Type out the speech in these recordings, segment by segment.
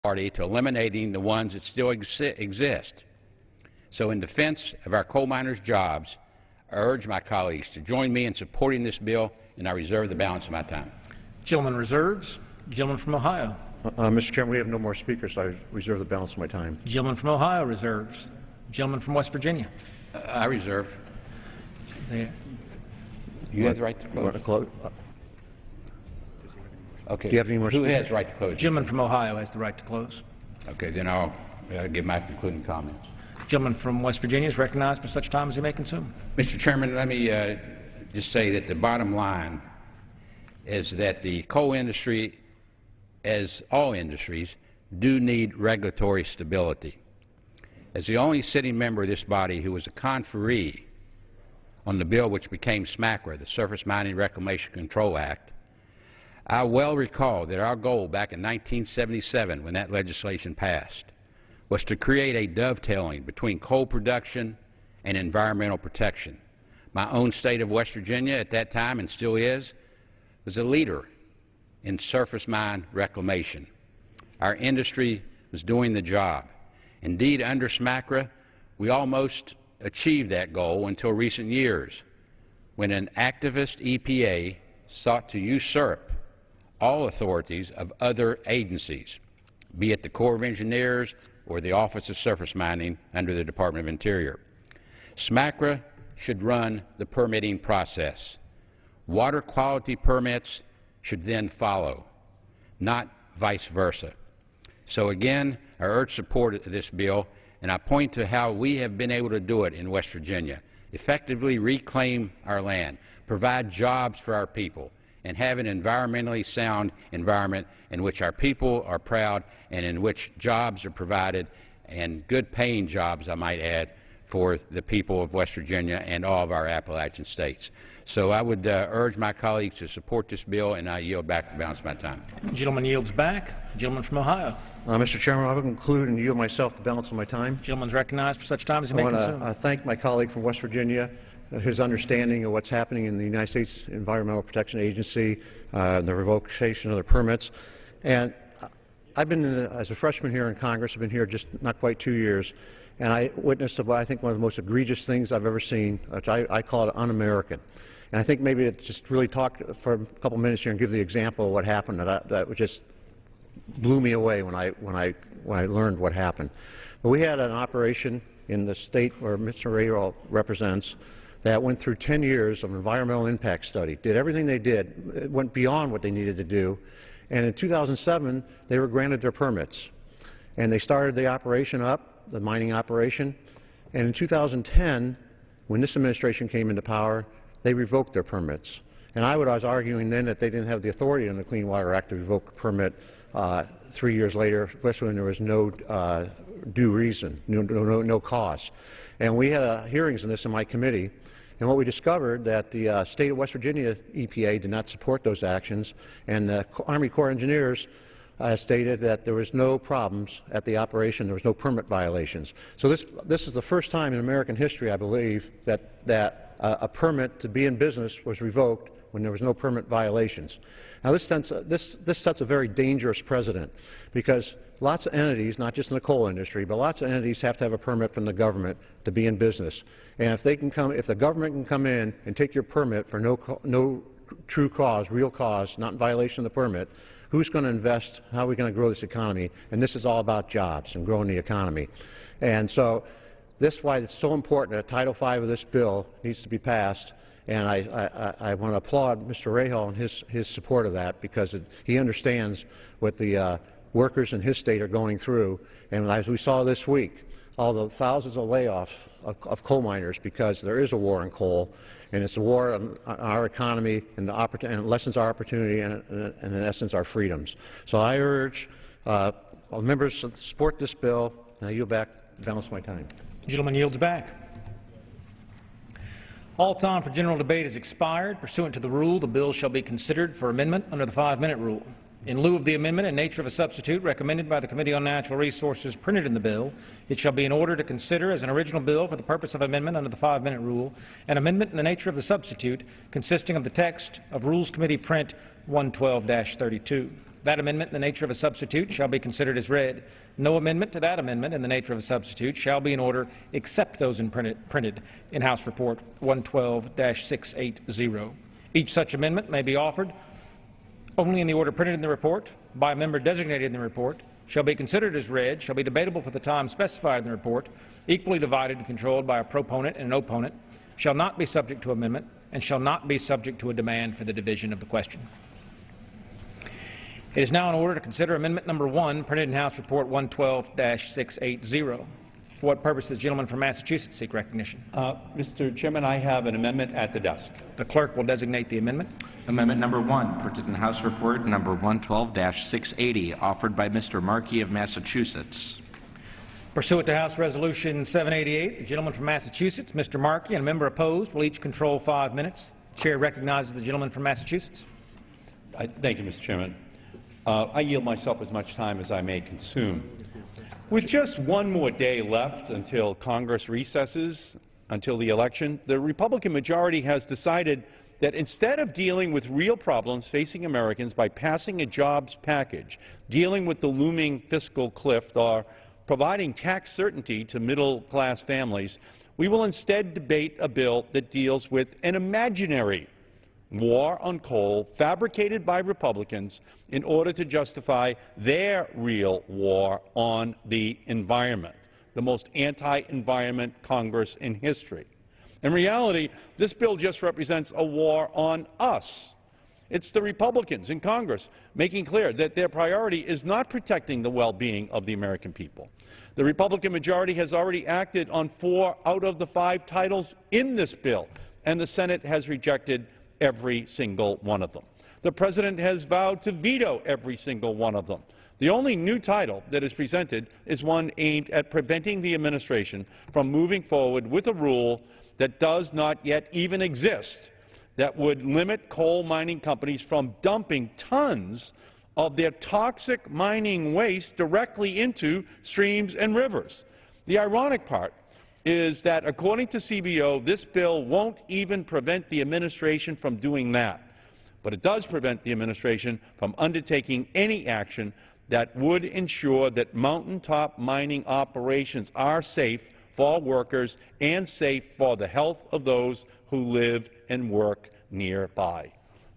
party to eliminating the ones that still exist. So in defense of our coal miners' jobs, I urge my colleagues to join me in supporting this bill, and I reserve the balance of my time. Gentleman reserves. Gentleman from Ohio. Mr. Chairman, we have no more speakers, so I reserve the balance of my time. Gentleman from Ohio reserves. Gentleman from West Virginia. I reserve. There. You have the right to close. Want to close? Okay. Do you have any more Who speakers? has the right to close? Gentleman from Ohio has the right to close. Okay, then I'll give my concluding comments. Gentleman from West Virginia is recognized for such time as he may consume. Mr. Chairman, let me just say that the bottom line is that the coal industry, as all industries, do need regulatory stability. As the only sitting member of this body who was a conferee on the bill which became SMCRA, the Surface Mining Reclamation Control Act, I well recall that our goal back in 1977, when that legislation passed, was to create a dovetailing between coal production and environmental protection. My own state of West Virginia at that time, and still is, was a leader in surface mine reclamation. Our industry was doing the job. Indeed, under SMCRA, we almost achieved that goal until recent years, when an activist EPA sought to usurp all authorities of other agencies, be it the Corps of Engineers or the Office of Surface Mining under the Department of Interior. SMCRA should run the permitting process. Water quality permits should then follow, not vice versa. So again, I urge support of this bill, and I point to how we have been able to do it in West Virginia, effectively reclaim our land, provide jobs for our people, and have an environmentally sound environment in which our people are proud and in which jobs are provided, and good paying jobs, I might add, for the people of West Virginia and all of our Appalachian states. So I would urge my colleagues to support this bill, and I yield back the balance of my time. Gentleman yields back. Gentleman from Ohio. Mr. Chairman, I will conclude and yield myself the balance of my time. Gentleman is recognized for such time as he may consume. I want to thank my colleague from West Virginia, his understanding of what's happening in the United States Environmental Protection Agency, the revocation of their permits. And I've been, as a freshman here in Congress, I've been here just not quite 2 years, and I witnessed what I think one of the most egregious things I've ever seen, which I call it un-American. And I think maybe it just really talk for a couple minutes here and give the example of what happened that just blew me away when I learned what happened. But we had an operation in the state where Mr. Rahal represents that went through 10 years of environmental impact study, did everything they did, it went beyond what they needed to do, and in 2007 they were granted their permits. And they started the operation up, the mining operation, and in 2010, when this administration came into power, they revoked their permits. And I was arguing then that they didn't have the authority under the Clean Water Act to revoke a permit 3 years later, especially when there was no due reason, no cause. And we had hearings on this in my committee, and what we discovered that the state of West Virginia EPA did not support those actions, and the Army Corps of Engineers stated that there was no problems at the operation, there was no permit violations. So this is the first time in American history, I believe, that a permit to be in business was revoked when there was no permit violations. Now this sets a very dangerous precedent, because lots of entities, not just in the coal industry, but lots of entities have to have a permit from the government to be in business. And if the government can come in and take your permit for no true cause, real cause, not in violation of the permit, who's going to invest? How are we going to grow this economy? And this is all about jobs and growing the economy. And so this is why it's so important that Title V of this bill needs to be passed. And I want to applaud Mr. Rahal and his support of that, because he understands what the workers in his state are going through. And as we saw this week, all the thousands of layoffs of coal miners, because there is a war on coal, and it's a war on our economy, and it lessens our opportunity and in essence our freedoms. So I urge all members to support this bill, and I yield back the balance of my time. The gentleman yields back. All time for general debate has expired. Pursuant to the rule, the bill shall be considered for amendment under the 5-minute rule. In lieu of the amendment in nature of a substitute recommended by the Committee on Natural Resources printed in the bill, it shall be in order to consider as an original bill for the purpose of amendment under the 5-minute rule an amendment in the nature of the substitute consisting of the text of Rules Committee Print 112-32. That amendment in the nature of a substitute shall be considered as read. No amendment to that amendment in the nature of a substitute shall be in order except those printed in House Report 112-680. Each such amendment may be offered only in the order printed in the report by a member designated in the report, shall be considered as read, shall be debatable for the time specified in the report, equally divided and controlled by a proponent and an opponent, shall not be subject to amendment, and shall not be subject to a demand for the division of the question. It is now in order to consider Amendment Number 1, printed in House Report 112-680. For what purpose does the gentleman from Massachusetts seek recognition? Mr. Chairman, I have an amendment at the desk. The clerk will designate the amendment. Amendment number 1, printed in House Report number 112-680, offered by Mr. Markey of Massachusetts. Pursuant to House Resolution 788, the gentleman from Massachusetts, Mr. Markey, and a member opposed will each control 5 minutes. The Chair recognizes the gentleman from Massachusetts. Thank you, Mr. Chairman. I yield myself as much time as I may consume. With just one more day left until Congress recesses, until the election, the Republican majority has decided that instead of dealing with real problems facing Americans by passing a jobs package, dealing with the looming fiscal cliff, or providing tax certainty to middle-class families, we will instead debate a bill that deals with an imaginary war on coal fabricated by Republicans in order to justify their real war on the environment, the most anti-environment Congress in history. In reality, this bill just represents a war on us. It's the Republicans in Congress making clear that their priority is not protecting the well-being of the American people. The Republican majority has already acted on 4 out of the 5 titles in this bill, and the Senate has rejected every single one of them. The President has vowed to veto every single one of them. The only new title that is presented is one aimed at preventing the administration from moving forward with a rule that does not yet even exist that would limit coal mining companies from dumping tons of their toxic mining waste directly into streams and rivers. The ironic part is that, according to CBO, this bill won't even prevent the administration from doing that. But it does prevent the administration from undertaking any action that would ensure that mountaintop mining operations are safe for workers and safe for the health of those who live and work nearby.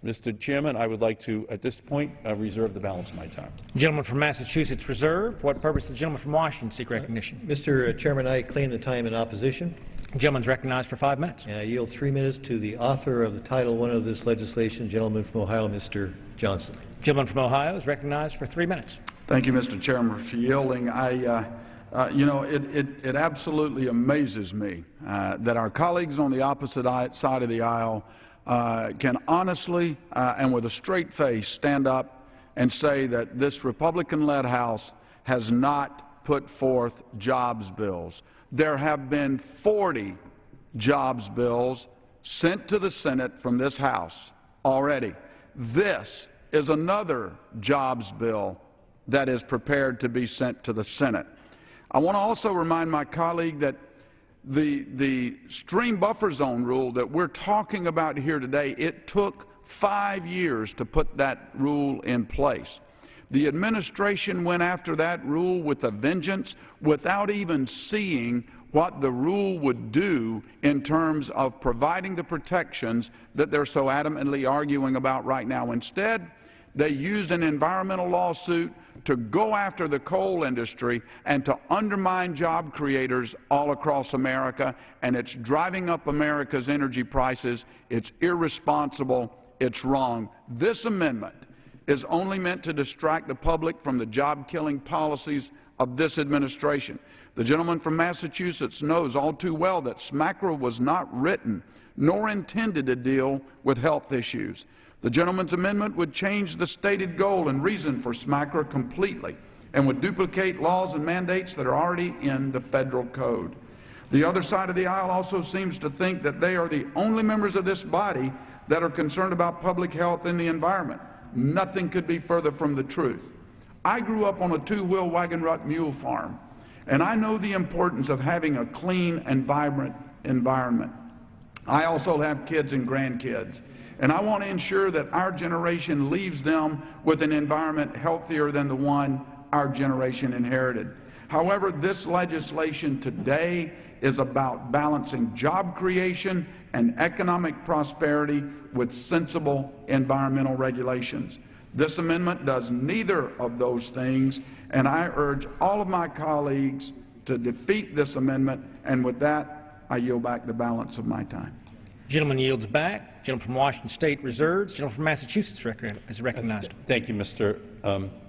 Mr. Chairman, I would like to, at this point, reserve the balance of my time. Gentleman from Massachusetts reserved. For what purpose does the gentleman from Washington seek recognition? Mr. Chairman, I claim the time in opposition. The gentleman is recognized for 5 minutes. And I yield 3 minutes to the author of the Title I of this legislation, gentleman from Ohio, Mr. Johnson. The gentleman from Ohio is recognized for 3 minutes. Thank you, Mr. Chairman, for yielding. You know, it absolutely amazes me that our colleagues on the opposite side of the aisle can honestly and with a straight face stand up and say that this Republican-led House has not put forth jobs bills. There have been 40 jobs bills sent to the Senate from this House already. This is another jobs bill that is prepared to be sent to the Senate. I want to also remind my colleague that the stream buffer zone rule that we're talking about here today, it took 5 years to put that rule in place. The administration went after that rule with a vengeance without even seeing what the rule would do in terms of providing the protections that they're so adamantly arguing about right now. Instead, they used an environmental lawsuit to go after the coal industry and to undermine job creators all across America, and it's driving up America's energy prices. It's irresponsible. It's wrong. This amendment is only meant to distract the public from the job-killing policies of this administration. The gentleman from Massachusetts knows all too well that SMACRA was not written nor intended to deal with health issues. The gentleman's amendment would change the stated goal and reason for SMACRA completely and would duplicate laws and mandates that are already in the federal code. The other side of the aisle also seems to think that they are the only members of this body that are concerned about public health and the environment. Nothing could be further from the truth. I grew up on a 2-wheel wagon rut mule farm, and I know the importance of having a clean and vibrant environment. I also have kids and grandkids, And I want to ensure that our generation leaves them with an environment healthier than the one our generation inherited. However, this legislation today is about balancing job creation and economic prosperity with sensible environmental regulations. This amendment does neither of those things, and I urge all of my colleagues to defeat this amendment, and with that, I yield back the balance of my time. Gentleman yields back. Gentleman from Washington State reserves. Gentleman from Massachusetts is recognized. Thank you, Mr.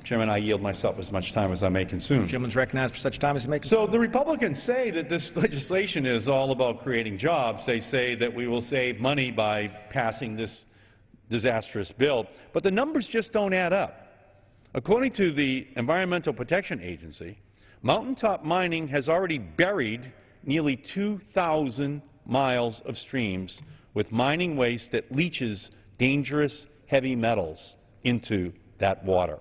Chairman. I yield myself as much time as I may consume. Gentleman's recognized for such time as he may consume. So the Republicans say that this legislation is all about creating jobs. They say that we will save money by passing this disastrous bill, but the numbers just don't add up. According to the Environmental Protection Agency, mountaintop mining has already buried nearly 2,000 miles of streams with mining waste that leaches dangerous heavy metals into that water.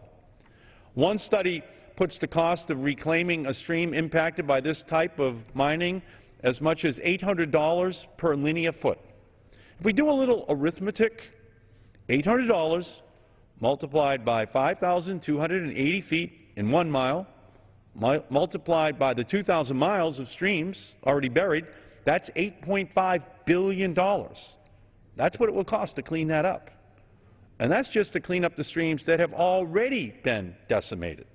One study puts the cost of reclaiming a stream impacted by this type of mining as much as $800 per linear foot. If we do a little arithmetic, $800 multiplied by 5,280 feet in 1 mile, multiplied by the 2,000 miles of streams already buried, that's $8.5 billion. That's what it will cost to clean that up. And that's just to clean up the streams that have already been decimated.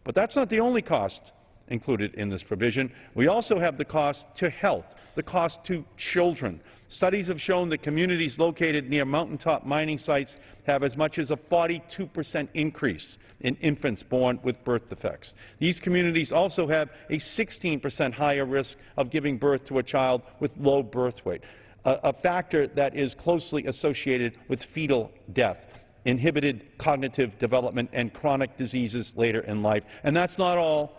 But that's not the only cost included in this provision. We also have the cost to health, the cost to children. Studies have shown that communities located near mountaintop mining sites have as much as a 42% increase in infants born with birth defects. These communities also have a 16% higher risk of giving birth to a child with low birth weight, a factor that is closely associated with fetal death, inhibited cognitive development, and chronic diseases later in life. And that's not all.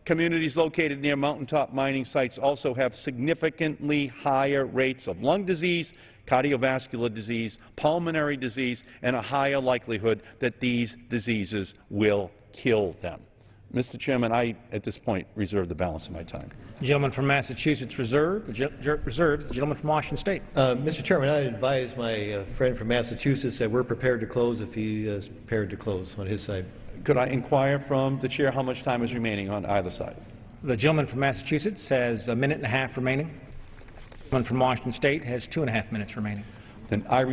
Communities located near mountaintop mining sites also have significantly higher rates of lung disease, cardiovascular disease, pulmonary disease, and a higher likelihood that these diseases will kill them. Mr. Chairman, I, at this point, reserve the balance of my time. The gentleman from Massachusetts reserves. The gentleman from Washington State. Mr. Chairman, I advise my friend from Massachusetts that we're prepared to close if he is prepared to close on his side. Could I inquire from the Chair how much time is remaining on either side? The gentleman from Massachusetts has 1.5 minutes remaining. The gentleman from Washington State has 2.5 minutes remaining. Then I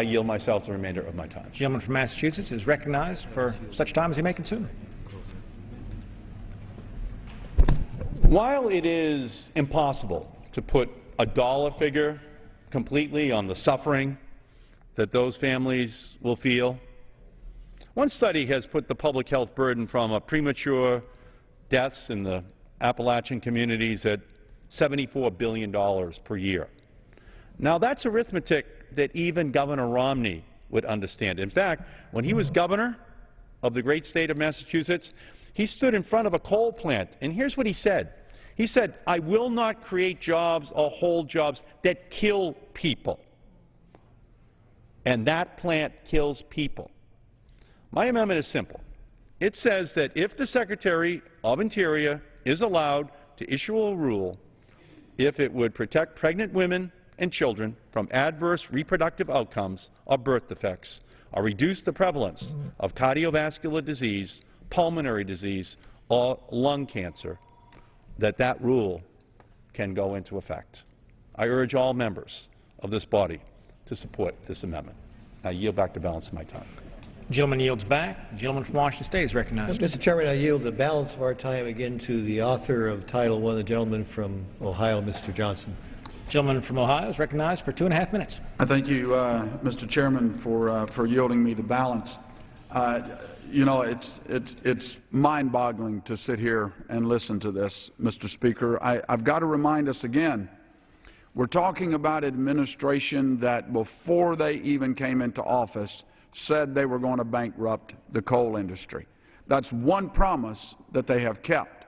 yield myself the remainder of my time. The gentleman from Massachusetts is recognized for such time as he may consume. While it is impossible to put a dollar figure completely on the suffering that those families will feel, one study has put the public health burden from premature deaths in the Appalachian communities at $74 billion per year. Now, that's arithmetic that even Governor Romney would understand. In fact, when he was governor of the great state of Massachusetts, he stood in front of a coal plant, and here's what he said. He said, "I will not create jobs or hold jobs that kill people." And that plant kills people. My amendment is simple. It says that if the Secretary of Interior is allowed to issue a rule, if it would protect pregnant women and children from adverse reproductive outcomes or birth defects, or reduce the prevalence of cardiovascular disease, pulmonary disease, or lung cancer, that rule can go into effect. I urge all members of this body to support this amendment. I yield back the balance of my time. The gentleman yields back. The gentleman from Washington State is recognized. Mr. Chairman, I yield the balance of our time again to the author of Title I, the gentleman from Ohio, Mr. Johnson. The gentleman from Ohio is recognized for 2.5 minutes. I thank you, Mr. Chairman, for yielding me the balance. You know, it's mind-boggling to sit here and listen to this, Mr. Speaker. I've got to remind us again, we're talking about administration that before they even came into office said they were going to bankrupt the coal industry. That's one promise that they have kept.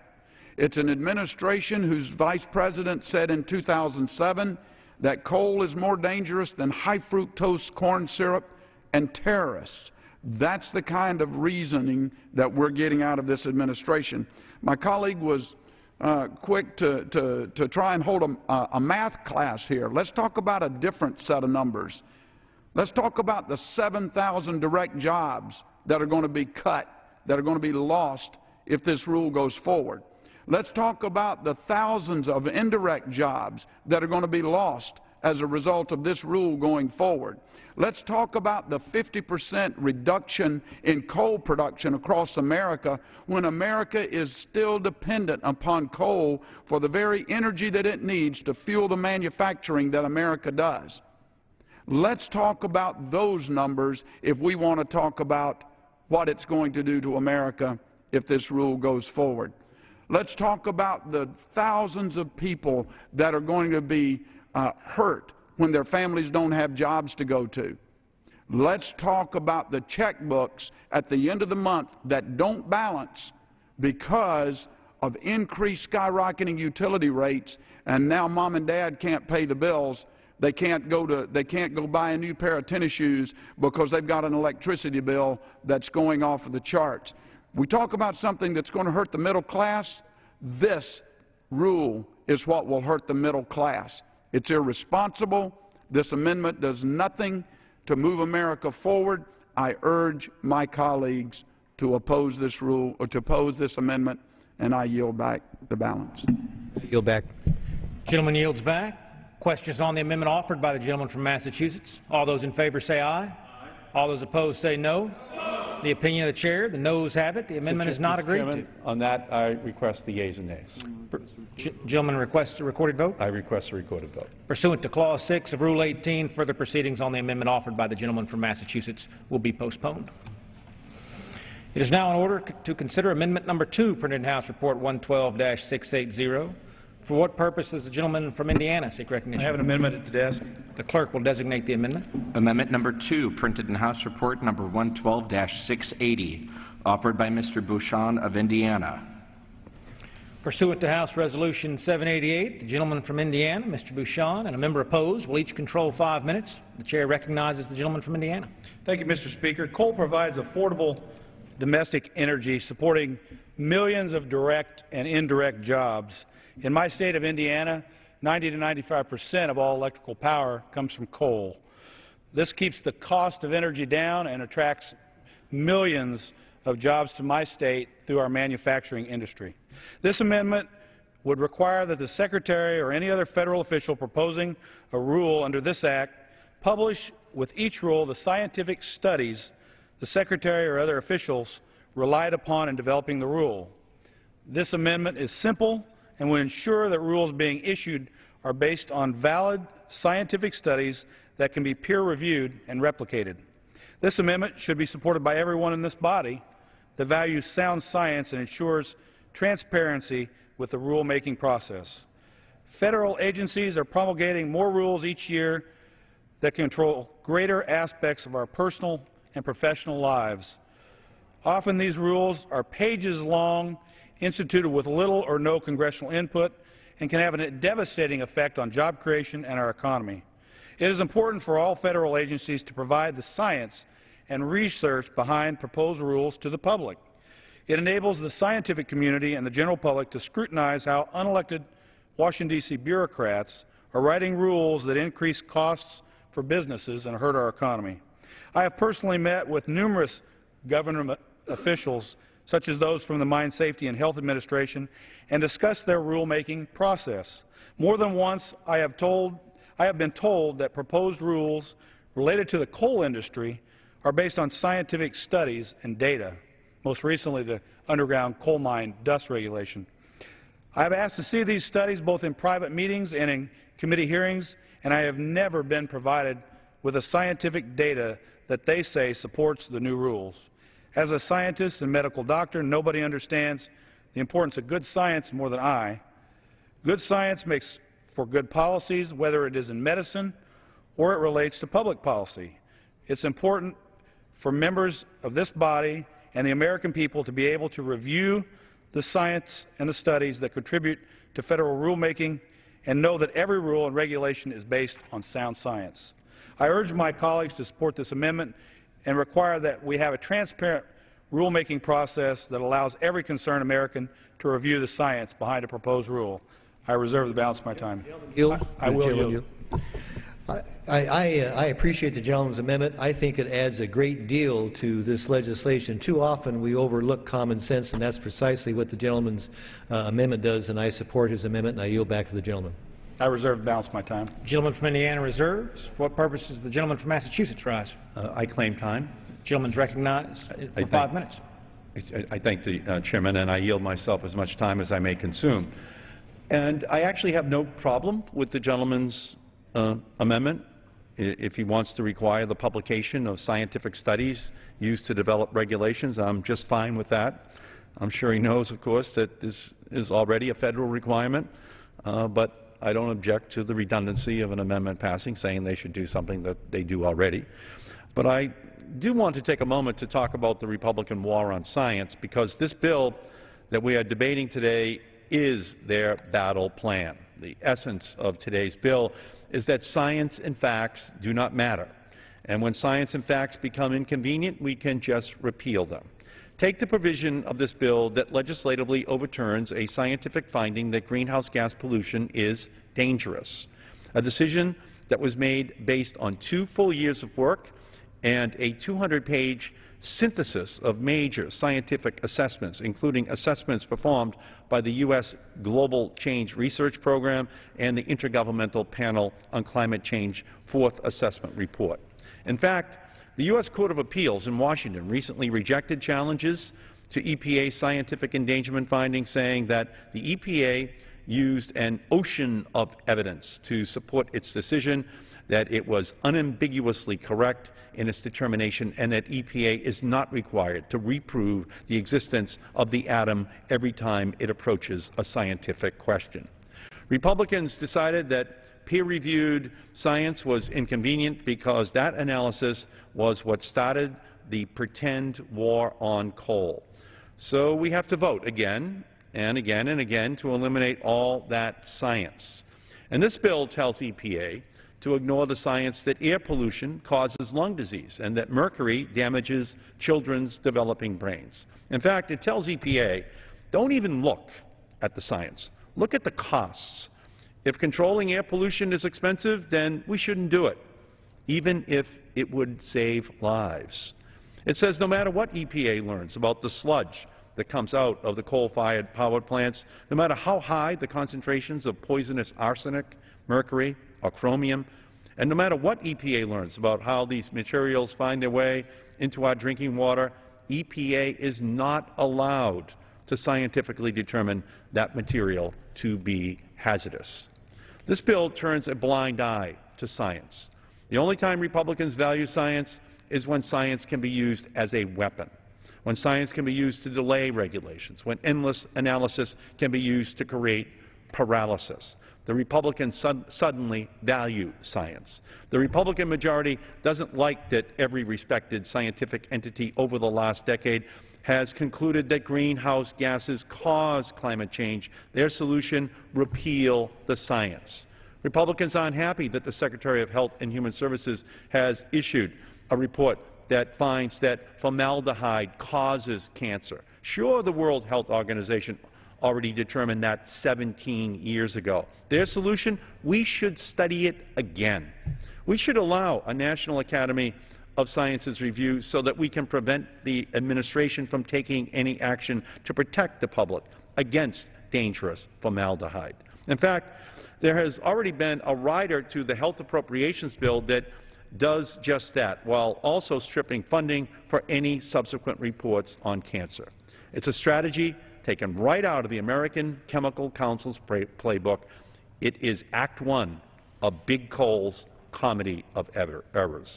It's an administration whose vice president said in 2007 that coal is more dangerous than high-fructose corn syrup and terrorists. That's the kind of reasoning that we're getting out of this administration. My colleague was quick to try and hold a math class here. Let's talk about a different set of numbers. Let's talk about the 7,000 direct jobs that are going to be cut, that are going to be lost if this rule goes forward. Let's talk about the thousands of indirect jobs that are going to be lost as a result of this rule going forward. Let's talk about the 50% reduction in coal production across America when America is still dependent upon coal for the very energy that it needs to fuel the manufacturing that America does. Let's talk about those numbers if we want to talk about what it's going to do to America if this rule goes forward. Let's talk about the thousands of people that are going to be hurt when their families don't have jobs to go to. Let's talk about the checkbooks at the end of the month that don't balance because of increased skyrocketing utility rates, and now mom and dad can't pay the bills. They can't go buy a new pair of tennis shoes because they've got an electricity bill that's going off of the charts. We talk about something that's going to hurt the middle class. This rule is what will hurt the middle class. It's irresponsible. This amendment does nothing to move America forward. I urge my colleagues to oppose this rule or to oppose this amendment, and I yield back the balance. Yield back. Gentleman yields back. Questions on the amendment offered by the gentleman from Massachusetts. All those in favor say aye. Aye. All those opposed say no. The opinion of the chair, the noes have it. The amendment is not agreed to. On that, I request the yeas and nays. Gentleman requests a recorded vote. I request a recorded vote. Pursuant to Clause 6 of Rule 18, further proceedings on the amendment offered by the gentleman from Massachusetts will be postponed. It is now in order to consider Amendment Number 2, printed in House Report 112-680. For what purpose does the gentleman from Indiana seek recognition? I have an amendment at the desk. The clerk will designate the amendment. Amendment number 2, printed in House Report number 112-680, offered by Mr. Bouchon of Indiana. Pursuant to House Resolution 788, the gentleman from Indiana, Mr. Bouchon, and a member opposed will each control 5 minutes. The chair recognizes the gentleman from Indiana. Thank you, Mr. Speaker. Coal provides affordable domestic energy supporting millions of direct and indirect jobs. In my state of Indiana, 90 to 95% of all electrical power comes from coal. This keeps the cost of energy down and attracts millions of jobs to my state through our manufacturing industry. This amendment would require that the Secretary or any other federal official proposing a rule under this Act publish with each rule the scientific studies the Secretary or other officials relied upon in developing the rule. This amendment is simple and will ensure that rules being issued are based on valid scientific studies that can be peer-reviewed and replicated. This amendment should be supported by everyone in this body that values sound science and ensures transparency with the rulemaking process. Federal agencies are promulgating more rules each year that control greater aspects of our personal and professional lives. Often these rules are pages long, instituted with little or no congressional input, and can have a devastating effect on job creation and our economy. It is important for all federal agencies to provide the science and research behind proposed rules to the public. It enables the scientific community and the general public to scrutinize how unelected Washington, D.C. bureaucrats are writing rules that increase costs for businesses and hurt our economy. I have personally met with numerous government officials such as those from the Mine Safety and Health Administration, and discuss their rulemaking process. More than once, I have been told that proposed rules related to the coal industry are based on scientific studies and data, most recently the underground coal mine dust regulation. I have asked to see these studies both in private meetings and in committee hearings, and I have never been provided with the scientific data that they say supports the new rules. As a scientist and medical doctor, nobody understands the importance of good science more than I. Good science makes for good policies, whether it is in medicine or it relates to public policy. It's important for members of this body and the American people to be able to review the science and the studies that contribute to federal rulemaking and know that every rule and regulation is based on sound science. I urge my colleagues to support this amendment and require that we have a transparent rulemaking process that allows every concerned American to review the science behind a proposed rule. I reserve the balance of my time. I will yield. I appreciate the gentleman's amendment. I think it adds a great deal to this legislation. Too often we overlook common sense, and that's precisely what the gentleman's amendment does, and I support his amendment, and I yield back to the gentleman. I reserve the balance of my time. Gentleman from Indiana reserves. For what purpose does the gentleman from Massachusetts rise? I claim time. Gentleman's recognized for 5 minutes. I thank the Chairman, and I yield myself as much time as I may consume. And I actually have no problem with the gentleman's amendment. If he wants to require the publication of scientific studies used to develop regulations, I'm just fine with that. I'm sure he knows, of course, that this is already a federal requirement, but I don't object to the redundancy of an amendment passing saying they should do something that they do already. But I do want to take a moment to talk about the Republican war on science, because this bill that we are debating today is their battle plan. The essence of today's bill is that science and facts do not matter. And when science and facts become inconvenient, we can just repeal them. Take the provision of this bill that legislatively overturns a scientific finding that greenhouse gas pollution is dangerous, a decision that was made based on 2 full years of work and a 200-page synthesis of major scientific assessments, including assessments performed by the U.S. Global Change Research Program and the Intergovernmental Panel on Climate Change 4th Assessment Report. In fact, the U.S. Court of Appeals in Washington recently rejected challenges to EPA's scientific endangerment findings, saying that the EPA used an ocean of evidence to support its decision, that it was unambiguously correct in its determination, and that EPA is not required to reprove the existence of the atom every time it approaches a scientific question. Republicans decided that peer-reviewed science was inconvenient because that analysis was what started the pretend war on coal. So we have to vote again and again and again to eliminate all that science. And this bill tells EPA to ignore the science that air pollution causes lung disease and that mercury damages children's developing brains. In fact, it tells EPA, don't even look at the science. Look at the costs. If controlling air pollution is expensive, then we shouldn't do it, even if it would save lives. It says no matter what EPA learns about the sludge that comes out of the coal-fired power plants, no matter how high the concentrations of poisonous arsenic, mercury, or chromium, and no matter what EPA learns about how these materials find their way into our drinking water, EPA is not allowed to scientifically determine that material to be hazardous. This bill turns a blind eye to science. The only time Republicans value science is when science can be used as a weapon, when science can be used to delay regulations, when endless analysis can be used to create paralysis. The Republicans suddenly value science. The Republican majority doesn't like that every respected scientific entity over the last decade has concluded that greenhouse gases cause climate change. Their solution, repeal the science. Republicans aren't happy that the Secretary of Health and Human Services has issued a report that finds that formaldehyde causes cancer. Sure, the World Health Organization already determined that 17 years ago. Their solution, we should study it again. We should allow a National Academy of Sciences review so that we can prevent the administration from taking any action to protect the public against dangerous formaldehyde. In fact, there has already been a rider to the health appropriations bill that does just that, while also stripping funding for any subsequent reports on cancer. It's a strategy taken right out of the American Chemical Council's playbook. It is Act One of Big Coal's comedy of errors.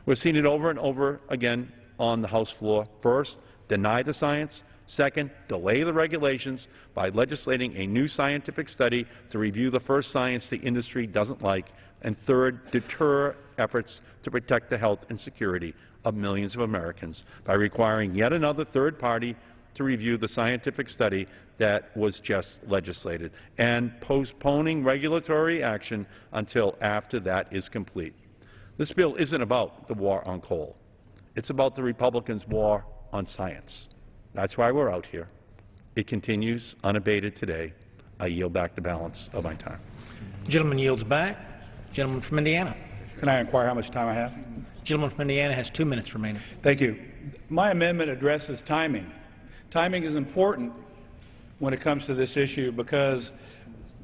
We've seen it over and over again on the House floor. First, deny the science. Second, delay the regulations by legislating a new scientific study to review the first science the industry doesn't like. And third, deter efforts to protect the health and security of millions of Americans by requiring yet another third party to review the scientific study that was just legislated and postponing regulatory action until after that is complete. This bill isn't about the war on coal. It's about the Republicans' war on science. That's why we're out here. It continues unabated today. I yield back the balance of my time. Gentleman yields back. Gentleman from Indiana. Can I inquire how much time I have? Gentleman from Indiana has 2 minutes remaining. Thank you. My amendment addresses timing. Timing is important when it comes to this issue because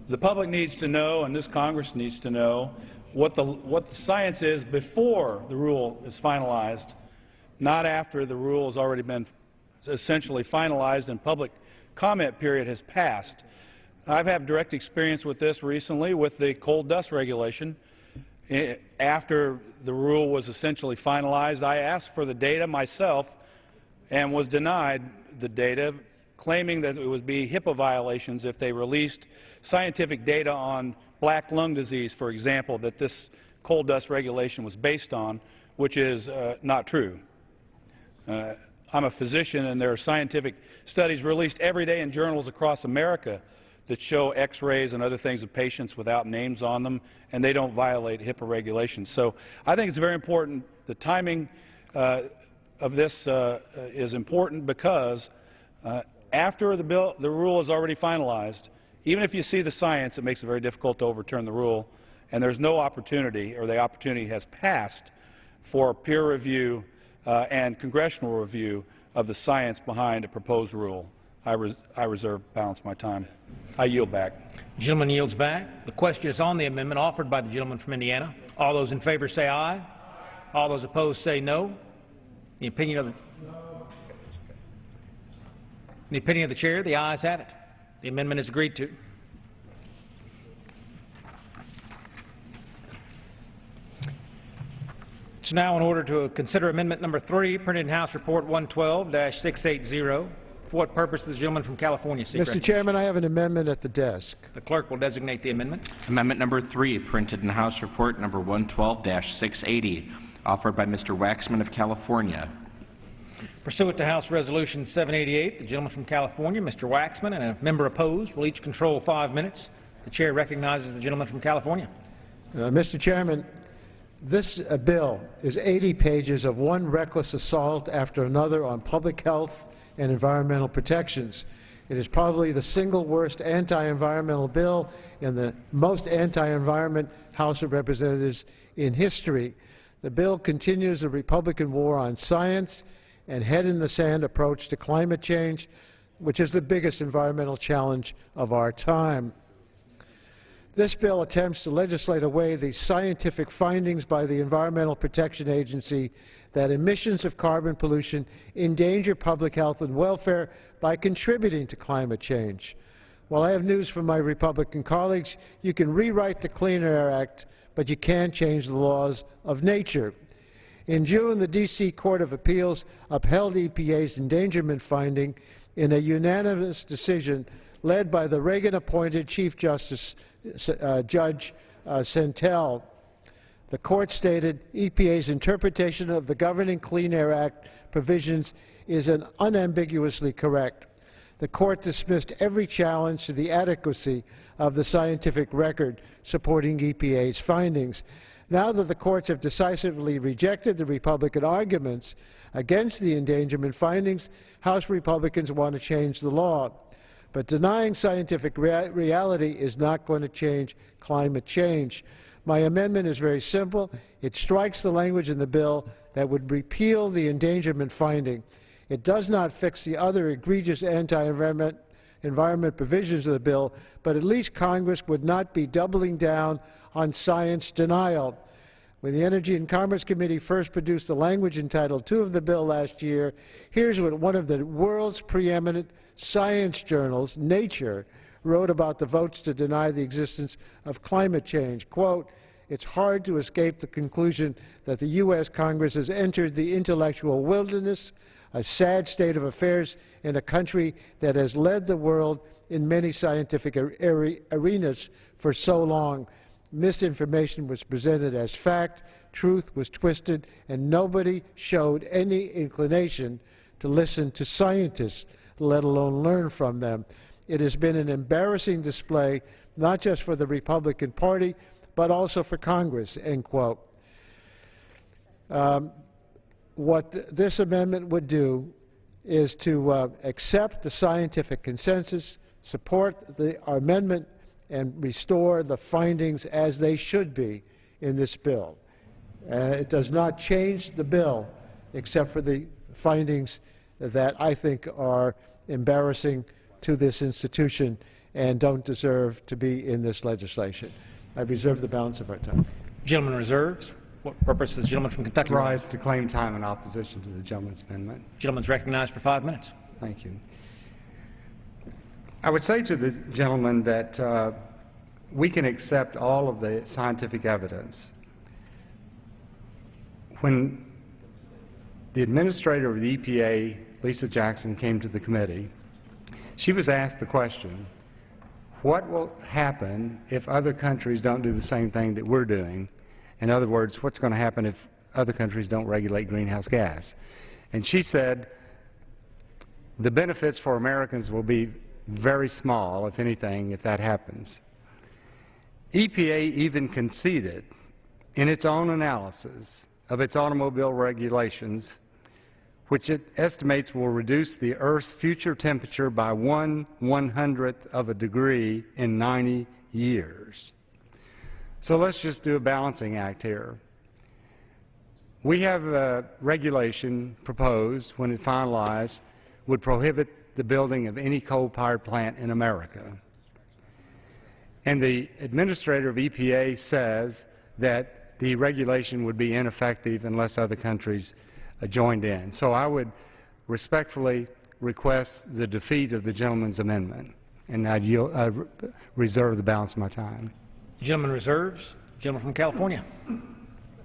the public needs to know, and this Congress needs to know, what the science is before the rule is finalized, not after the rule has already been essentially finalized and public comment period has passed. I've had direct experience with this recently with the coal dust regulation. After the rule was essentially finalized, I asked for the data myself and was denied the data, claiming that it would be HIPAA violations if they released scientific data on black lung disease, for example, that this coal dust regulation was based on, which is not true. I'm a physician, and there are scientific studies released every day in journals across America that show x-rays and other things of patients without names on them, and they don't violate HIPAA regulations. So I think it's very important. The timing of this is important because after the rule is already finalized, even if you see the science, it makes it very difficult to overturn the rule, and there's no opportunity, or the opportunity has passed, for peer review and congressional review of the science behind a proposed rule. I reserve balance of my time. I yield back. The gentleman yields back. The question is on the amendment offered by the gentleman from Indiana. All those in favor say aye. All those opposed say no. In the opinion of the chair, the ayes have it. The amendment is agreed to. It's now in order to consider Amendment Number 3, printed in House Report 112-680. For what purpose does the gentleman from California seek recognition? Mr. Chairman, I have an amendment at the desk. The clerk will designate the amendment. Amendment number 3, printed in House Report number 112-680, offered by Mr. Waxman of California. Pursuant to House Resolution 788, the gentleman from California, Mr. Waxman, and a member opposed will each control 5 minutes. The chair recognizes the gentleman from California. Mr. Chairman, this bill is 80 pages of one reckless assault after another on public health and environmental protections. It is probably the single worst anti-environmental bill in the most anti-environment House of Representatives in history. The bill continues the Republican war on science and head-in-the-sand approach to climate change, which is the biggest environmental challenge of our time. This bill attempts to legislate away the scientific findings by the Environmental Protection Agency that emissions of carbon pollution endanger public health and welfare by contributing to climate change. While I have news from my Republican colleagues, you can rewrite the Clean Air Act, but you can't change the laws of nature. In June, the D.C. Court of Appeals upheld EPA's endangerment finding in a unanimous decision led by the Reagan-appointed Chief Justice Judge Sentelle. The court stated EPA's interpretation of the governing Clean Air Act provisions is unambiguously correct. The court dismissed every challenge to the adequacy of the scientific record supporting EPA's findings. Now that the courts have decisively rejected the Republican arguments against the endangerment findings, House Republicans want to change the law. But denying scientific reality is not going to change climate change. My amendment is very simple. It strikes the language in the bill that would repeal the endangerment finding. It does not fix the other egregious anti-environment provisions of the bill, but at least Congress would not be doubling down on science denial. When the Energy and Commerce Committee first produced the language in Title II of the bill last year, here's what one of the world's preeminent science journals, Nature, wrote about the votes to deny the existence of climate change. Quote, "It's hard to escape the conclusion that the U.S. Congress has entered the intellectual wilderness, a sad state of affairs in a country that has led the world in many scientific arenas for so long. Misinformation was presented as fact, truth was twisted, and nobody showed any inclination to listen to scientists, let alone learn from them. It has been an embarrassing display, not just for the Republican Party, but also for Congress," end quote. What this amendment would do is to accept the scientific consensus, support our amendment, and restore the findings as they should be in this bill. It does not change the bill except for the findings that I think are embarrassing to this institution and don't deserve to be in this legislation. I reserve the balance of our time. Gentleman reserves. What purpose does the gentleman from Kentucky rise to claim time in opposition to the gentleman's amendment? Gentleman's recognized for 5 minutes. Thank you. I would say to the gentleman that we can accept all of the scientific evidence. When the administrator of the EPA, Lisa Jackson, came to the committee, she was asked the question, what will happen if other countries don't do the same thing that we're doing? In other words, what's going to happen if other countries don't regulate greenhouse gas? And she said the benefits for Americans will be very small, if anything, if that happens. EPA even conceded in its own analysis of its automobile regulations, which it estimates will reduce the Earth's future temperature by 1/100th of a degree in 90 years. So let's just do a balancing act here. We have a regulation proposed, when it finalized, would prohibit the building of any coal-fired plant in America. And the administrator of EPA says that the regulation would be ineffective unless other countries joined in. So I would respectfully request the defeat of the gentleman's amendment, and I'd reserve the balance of my time. Gentleman reserves. Gentleman from California.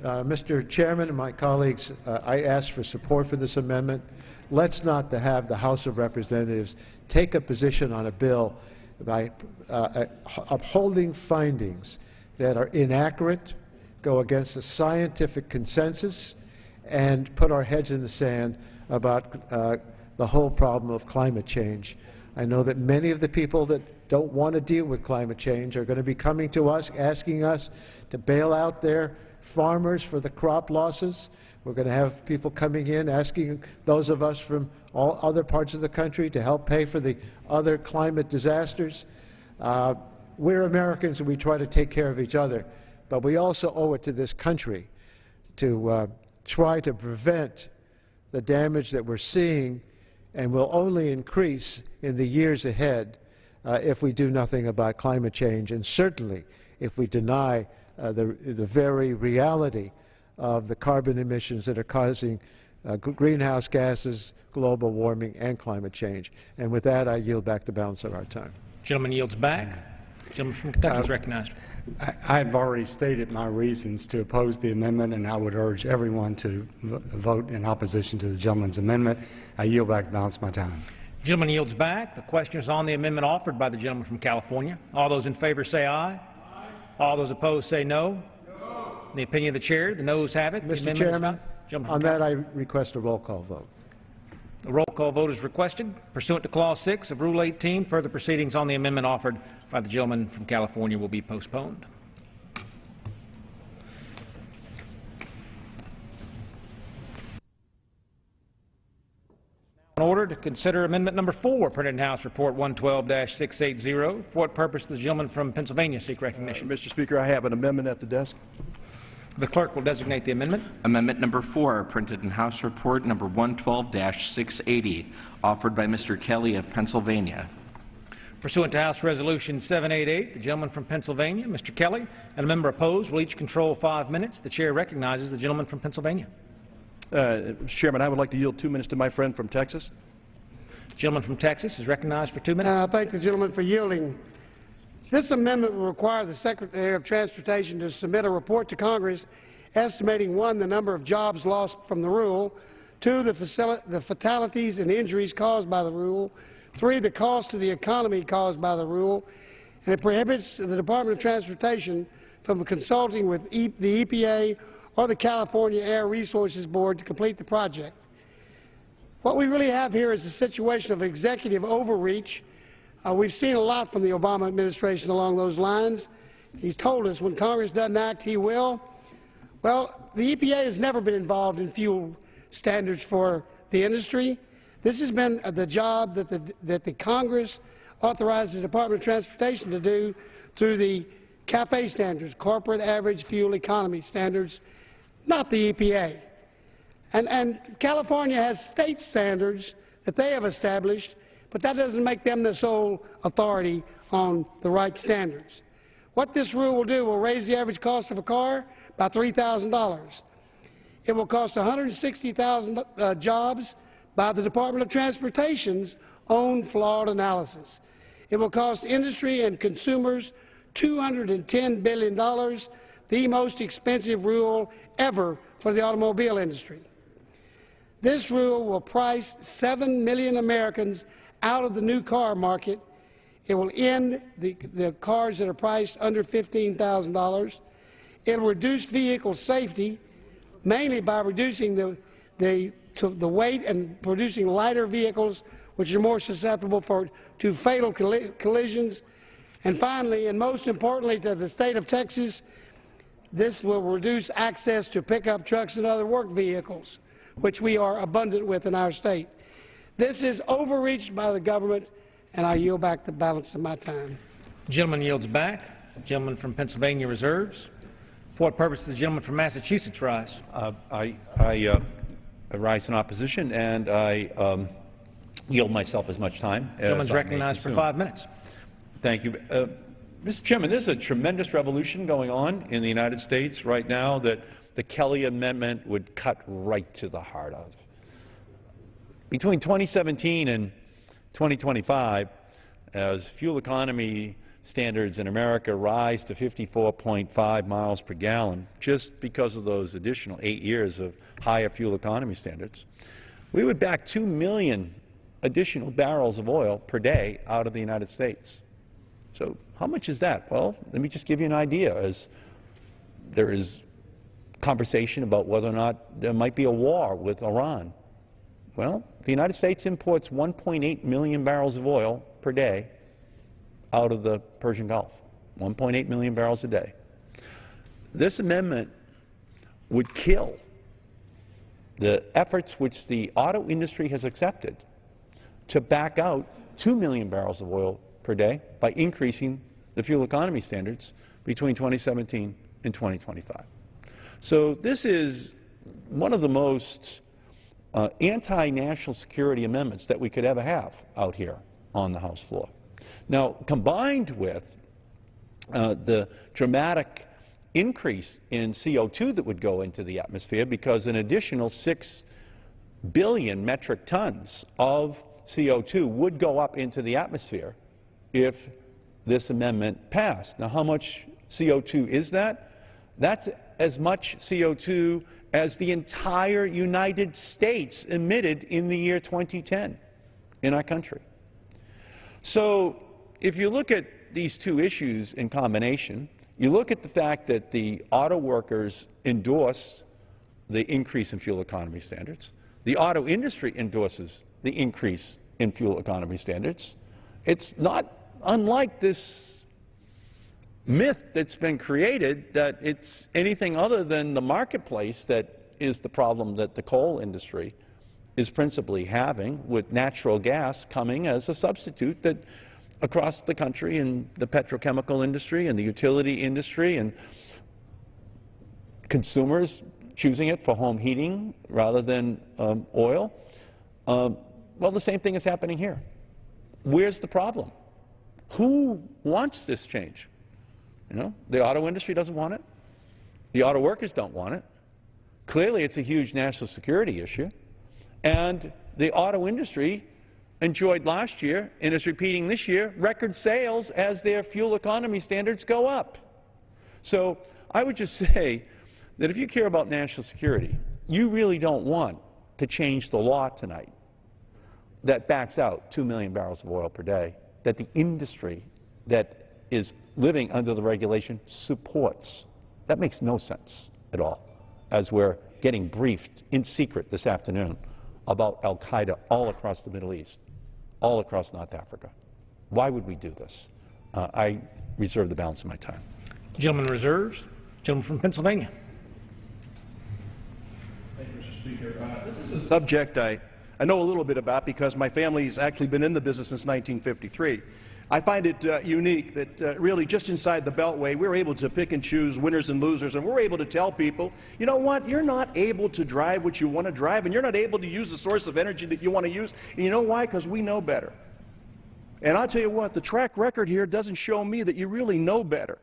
Mr. Chairman and my colleagues, I ask for support for this amendment. Let's not have the House of Representatives take a position on a bill by upholding findings that are inaccurate, go against the scientific consensus, and put our heads in the sand about the whole problem of climate change. I know that many of the people that don't want to deal with climate change are going to be coming to us, asking us to bail out their farmers for the crop losses. We're going to have people coming in asking those of us from all other parts of the country to help pay for the other climate disasters. We're Americans and we try to take care of each other, but we also owe it to this country to try to prevent the damage that we're seeing and will only increase in the years ahead if we do nothing about climate change, and certainly if we deny the very reality of the carbon emissions that are causing greenhouse gases, global warming, and climate change. And with that, I yield back the balance of our time. Gentleman yields back. Gentleman from Kentucky is recognized. I've already stated my reasons to oppose the amendment, and I would urge everyone to vote in opposition to the gentleman's amendment. I yield back the balance of my time. Gentleman yields back. The question is on the amendment offered by the gentleman from California. All those in favor say aye. Aye. All those opposed say no. No. In the opinion of the chair, the noes have it. Mr. Chairman, on that I request a roll call vote. A roll call vote is requested. Pursuant to Clause 6 of Rule 18, further proceedings on the amendment offered by the gentleman from California will be postponed. In order to consider Amendment Number 4, printed in House Report 112-680. For what purpose does the gentleman from Pennsylvania seek recognition? Mr. Speaker, I have an amendment at the desk. The clerk will designate the amendment. Amendment Number 4, printed in House Report Number 112-680, offered by Mr. Kelly of Pennsylvania. Pursuant to House Resolution 788, the gentleman from Pennsylvania, Mr. Kelly, and a member opposed will each control 5 minutes. The chair recognizes the gentleman from Pennsylvania. Mr. Chairman, I would like to yield 2 minutes to my friend from Texas. The gentleman from Texas is recognized for 2 minutes. I thank the gentleman for yielding. This amendment will require the Secretary of Transportation to submit a report to Congress estimating, 1, the number of jobs lost from the rule, 2, the fatalities and injuries caused by the rule, 3, the cost to the economy caused by the rule, and it prohibits the Department of Transportation from consulting with the EPA or the California Air Resources Board to complete the project. What we really have here is a situation of executive overreach. We've seen a lot from the Obama administration along those lines. He's told us when Congress doesn't act, he will. Well, the EPA has never been involved in fuel standards for the industry. This has been the job that the Congress authorized the Department of Transportation to do through the CAFE standards, Corporate Average Fuel Economy Standards, not the EPA. And California has state standards that they have established, but that doesn't make them the sole authority on the right standards. What this rule will do will raise the average cost of a car by $3,000. It will cost 160,000 jobs by the Department of Transportation's own flawed analysis. It will cost industry and consumers $210 billion, the most expensive rule ever for the automobile industry. This rule will price 7 million Americans out of the new car market. It will end the cars that are priced under $15,000. It will reduce vehicle safety, mainly by reducing the weight and producing lighter vehicles, which are more susceptible to fatal collisions. And finally, and most importantly to the state of Texas, this will reduce access to pickup trucks and other work vehicles, which we are abundant with in our state. This is overreached by the government, and I yield back the balance of my time. Gentleman yields back. Gentleman from Pennsylvania reserves. For what purpose does the gentleman from Massachusetts rise? I rise in opposition, and I yield myself as much time as Gentleman's recognized for 5 minutes. Thank you. Mr. Chairman, there's a tremendous revolution going on in the United States right now that the Kelly Amendment would cut right to the heart of. Between 2017 and 2025, as fuel economy standards in America rise to 54.5 miles per gallon, just because of those additional 8 years of higher fuel economy standards, we would back 2 million additional barrels of oil per day out of the United States. So how much is that? Well, let me just give you an idea. As there is conversation about whether or not there might be a war with Iran. Well, the United States imports 1.8 million barrels of oil per day out of the Persian Gulf, 1.8 million barrels a day. This amendment would kill the efforts which the auto industry has accepted to back out 2 million barrels of oil per day by increasing the fuel economy standards between 2017 and 2025. So this is one of the most anti-national security amendments that we could ever have out here on the House floor. Now, combined with the dramatic increase in CO2 that would go into the atmosphere, because an additional 6 billion metric tons of CO2 would go up into the atmosphere if this amendment passed. Now, how much CO2 is that? That's as much CO2 as the entire United States emitted in the year 2010 in our country. So if you look at these two issues in combination, you look at the fact that the auto workers endorse the increase in fuel economy standards, the auto industry endorses the increase in fuel economy standards. It's not unlike this myth that's been created that it's anything other than the marketplace that is the problem that the coal industry is principally having, with natural gas coming as a substitute that across the country in the petrochemical industry and the utility industry and consumers choosing it for home heating rather than oil. Well, the same thing is happening here. Where's the problem? Who wants this change? You know, the auto industry doesn't want it. The auto workers don't want it. Clearly, it's a huge national security issue. And the auto industry enjoyed last year and is repeating this year record sales as their fuel economy standards go up. So I would just say that if you care about national security, you really don't want to change the law tonight that backs out 2 million barrels of oil per day, that the industry that is living under the regulation supports. That makes no sense at all, as we're getting briefed in secret this afternoon about al-Qaeda all across the Middle East, all across North Africa. Why would we do this? I reserve the balance of my time. Gentleman reserves. Gentleman from Pennsylvania. Thank you, Mr. Speaker. This is a subject I I know a little bit about because my family's actually been in the business since 1953. I find it unique that really just inside the Beltway we're able to pick and choose winners and losers, and we're able to tell people, you know what, you're not able to drive what you want to drive, and you're not able to use the source of energy that you want to use, and you know why? Because we know better. And I'll tell you what, the track record here doesn't show me that you really know better.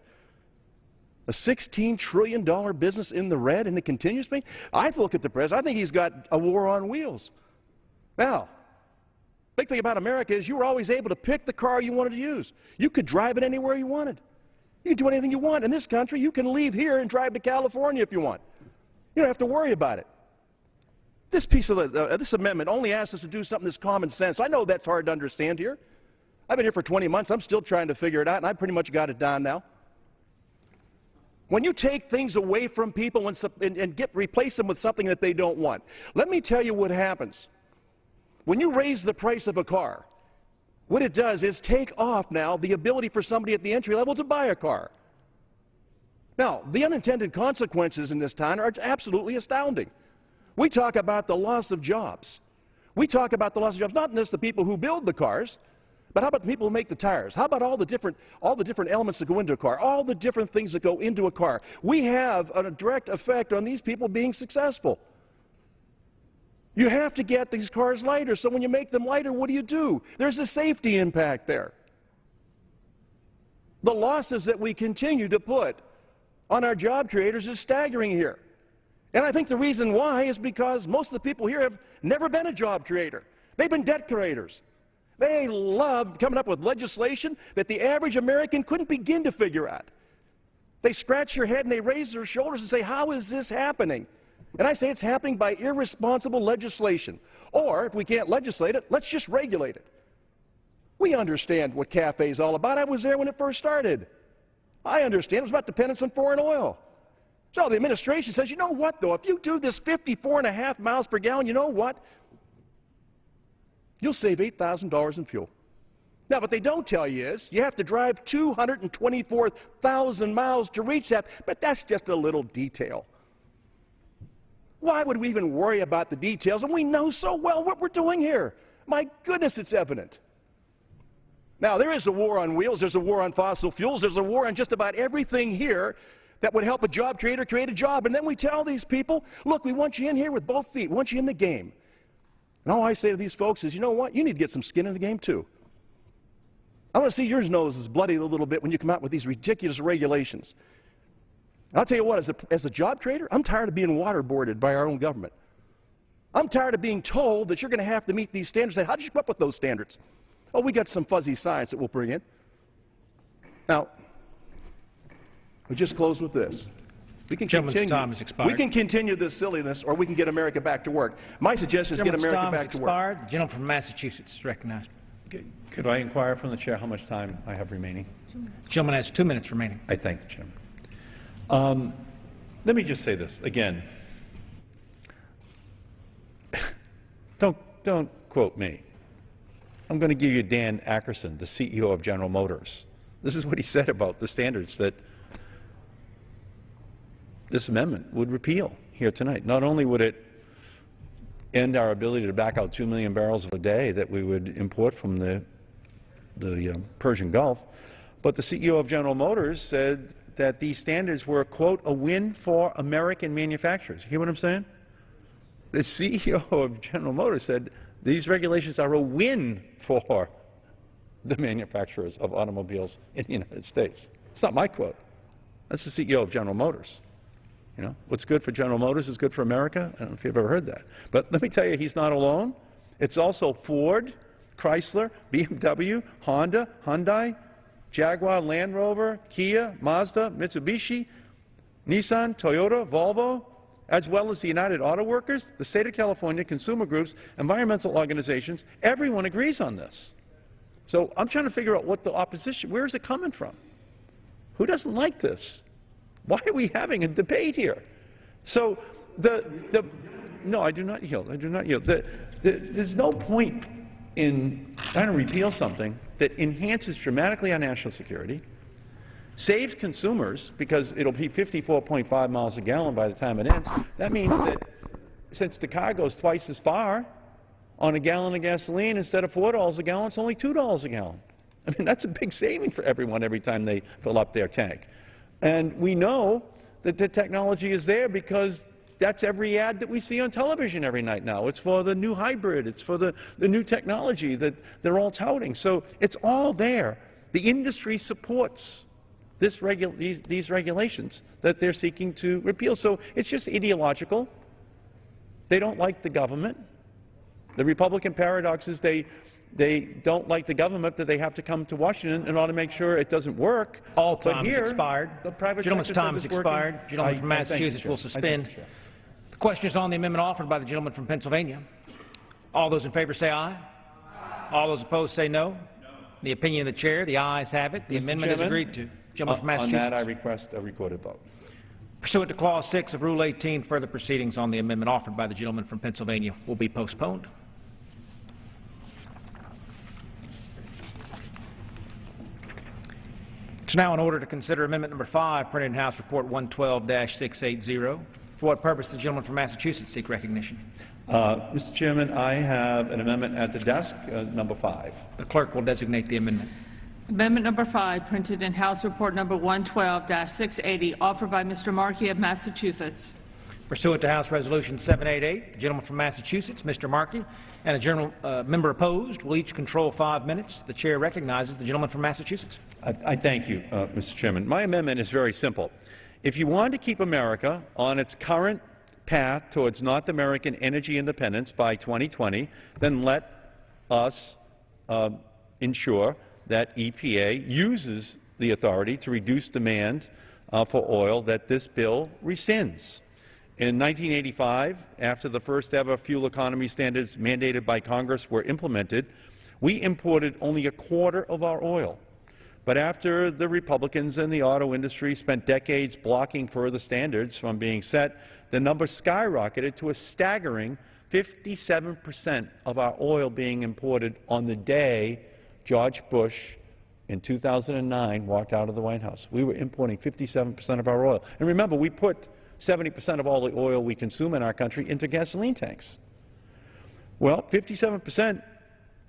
A $16 trillion business in the red, and it continues to be? I look at the president, I think he's got a war on wheels. Now, big thing about America is you were always able to pick the car you wanted to use. You could drive it anywhere you wanted. You could do anything you want. In this country, you can leave here and drive to California if you want. You don't have to worry about it. This piece of this amendment only asks us to do something that's common sense. I know that's hard to understand here. I've been here for 20 months. I'm still trying to figure it out, and I've pretty much got it down now. When you take things away from people and replace them with something that they don't want, let me tell you what happens. When you raise the price of a car, what it does is take off now the ability for somebody at the entry level to buy a car. Now, the unintended consequences in this town are absolutely astounding. We talk about the loss of jobs. We talk about the loss of jobs, not just the people who build the cars, but how about the people who make the tires? How about all the different elements that go into a car, all the different things that go into a car? We have a direct effect on these people being successful. You have to get these cars lighter, so when you make them lighter, what do? There's a safety impact there. The losses that we continue to put on our job creators is staggering here. And I think the reason why is because most of the people here have never been a job creator. They've been debt creators. They love coming up with legislation that the average American couldn't begin to figure out. They scratch their head and they raise their shoulders and say, how is this happening? And I say it's happening by irresponsible legislation. Or, if we can't legislate it, let's just regulate it. We understand what CAFE is all about. I was there when it first started. I understand. It was about dependence on foreign oil. So the administration says, you know what, though? If you do this 54.5 miles per gallon, you know what? You'll save $8,000 in fuel. Now, what they don't tell you is you have to drive 224,000 miles to reach that, but that's just a little detail. Why would we even worry about the details? And we know so well what we're doing here. My goodness, it's evident. Now, there is a war on wheels. There's a war on fossil fuels. There's a war on just about everything here that would help a job creator create a job. And then we tell these people, look, we want you in here with both feet. We want you in the game. And all I say to these folks is, you know what? You need to get some skin in the game, too. I want to see your noses bloody a little bit when you come out with these ridiculous regulations. And I'll tell you what, as a job creator, I'm tired of being waterboarded by our own government. I'm tired of being told that you're going to have to meet these standards. How did you come up with those standards? Oh, we got some fuzzy science that we'll bring in. Now, we just close with this. We can continue this silliness, or we can get America back to work. My suggestion is get America back to work. The gentleman from Massachusetts is recognized. Could I inquire from the chair how much time I have remaining? The gentleman has 2 minutes remaining. I thank the chairman. Let me just say this again. Don't quote me. I'm going to give you Dan Akerson, the CEO of General Motors. This is what he said about the standards that this amendment would repeal here tonight. Not only would it end our ability to back out 2 million barrels a day that we would import from the Persian Gulf, but the CEO of General Motors said that these standards were, quote, a win for American manufacturers. You hear what I'm saying? The CEO of General Motors said these regulations are a win for the manufacturers of automobiles in the United States. It's not my quote. That's the CEO of General Motors. You know, what's good for General Motors is good for America. I don't know if you've ever heard that. But let me tell you, he's not alone. It's also Ford, Chrysler, BMW, Honda, Hyundai, Jaguar, Land Rover, Kia, Mazda, Mitsubishi, Nissan, Toyota, Volvo, as well as the United Auto Workers, the State of California, consumer groups, environmental organizations. Everyone agrees on this. So I'm trying to figure out what the opposition, where is it coming from? Who doesn't like this? Why are we having a debate here? So no, I do not yield. I do not yield. There's no point in trying to repeal something that enhances dramatically our national security, saves consumers because it'll be 54.5 miles a gallon by the time it ends. That means that since the car goes twice as far, on a gallon of gasoline. Instead of $4 a gallon, it's only $2 a gallon. I mean, that's a big saving for everyone every time they fill up their tank. And we know that the technology is there because that's every ad that we see on television every night now. It's for the new hybrid. It's for the new technology that they're all touting. So it's all there. The industry supports these regulations that they're seeking to repeal. So it's just ideological. They don't like the government. The Republican paradox is they don't like the government, that they have to come to Washington in order to make sure it doesn't work. All time has expired. The private Gentleman's sector time says has it's working. expired. Gentleman from Massachusetts will suspend. The question is on the amendment offered by the gentleman from Pennsylvania. All those in favor say aye. All those opposed say no. The opinion of the chair, the ayes have it. The amendment is agreed to. Gentleman from Massachusetts. On that, I request a recorded vote. Pursuant to Clause 6 of Rule 18, further proceedings on the amendment offered by the gentleman from Pennsylvania will be postponed. It's now in order to consider Amendment Number 5, printed in House Report 112-680. For what purpose does the gentleman from Massachusetts seek recognition? Mr. Chairman, I have an amendment at the desk, number 5. The clerk will designate the amendment. Amendment Number 5, printed in House Report Number 112-680, offered by Mr. Markey of Massachusetts. Pursuant to House Resolution 788, the gentleman from Massachusetts, Mr. Markey, and a member opposed will each control 5 minutes. The chair recognizes the gentleman from Massachusetts. I thank you, Mr. Chairman. My amendment is very simple. If you want to keep America on its current path towards North American energy independence by 2020, then let us ensure that EPA uses the authority to reduce demand for oil that this bill rescinds. In 1985, after the first ever fuel economy standards mandated by Congress were implemented, we imported only a quarter of our oil. But after the Republicans and the auto industry spent decades blocking further standards from being set, the number skyrocketed to a staggering 57% of our oil being imported on the day George Bush in 2009 walked out of the White House. We were importing 57% of our oil. And remember, we put 70% of all the oil we consume in our country into gasoline tanks. Well, 57%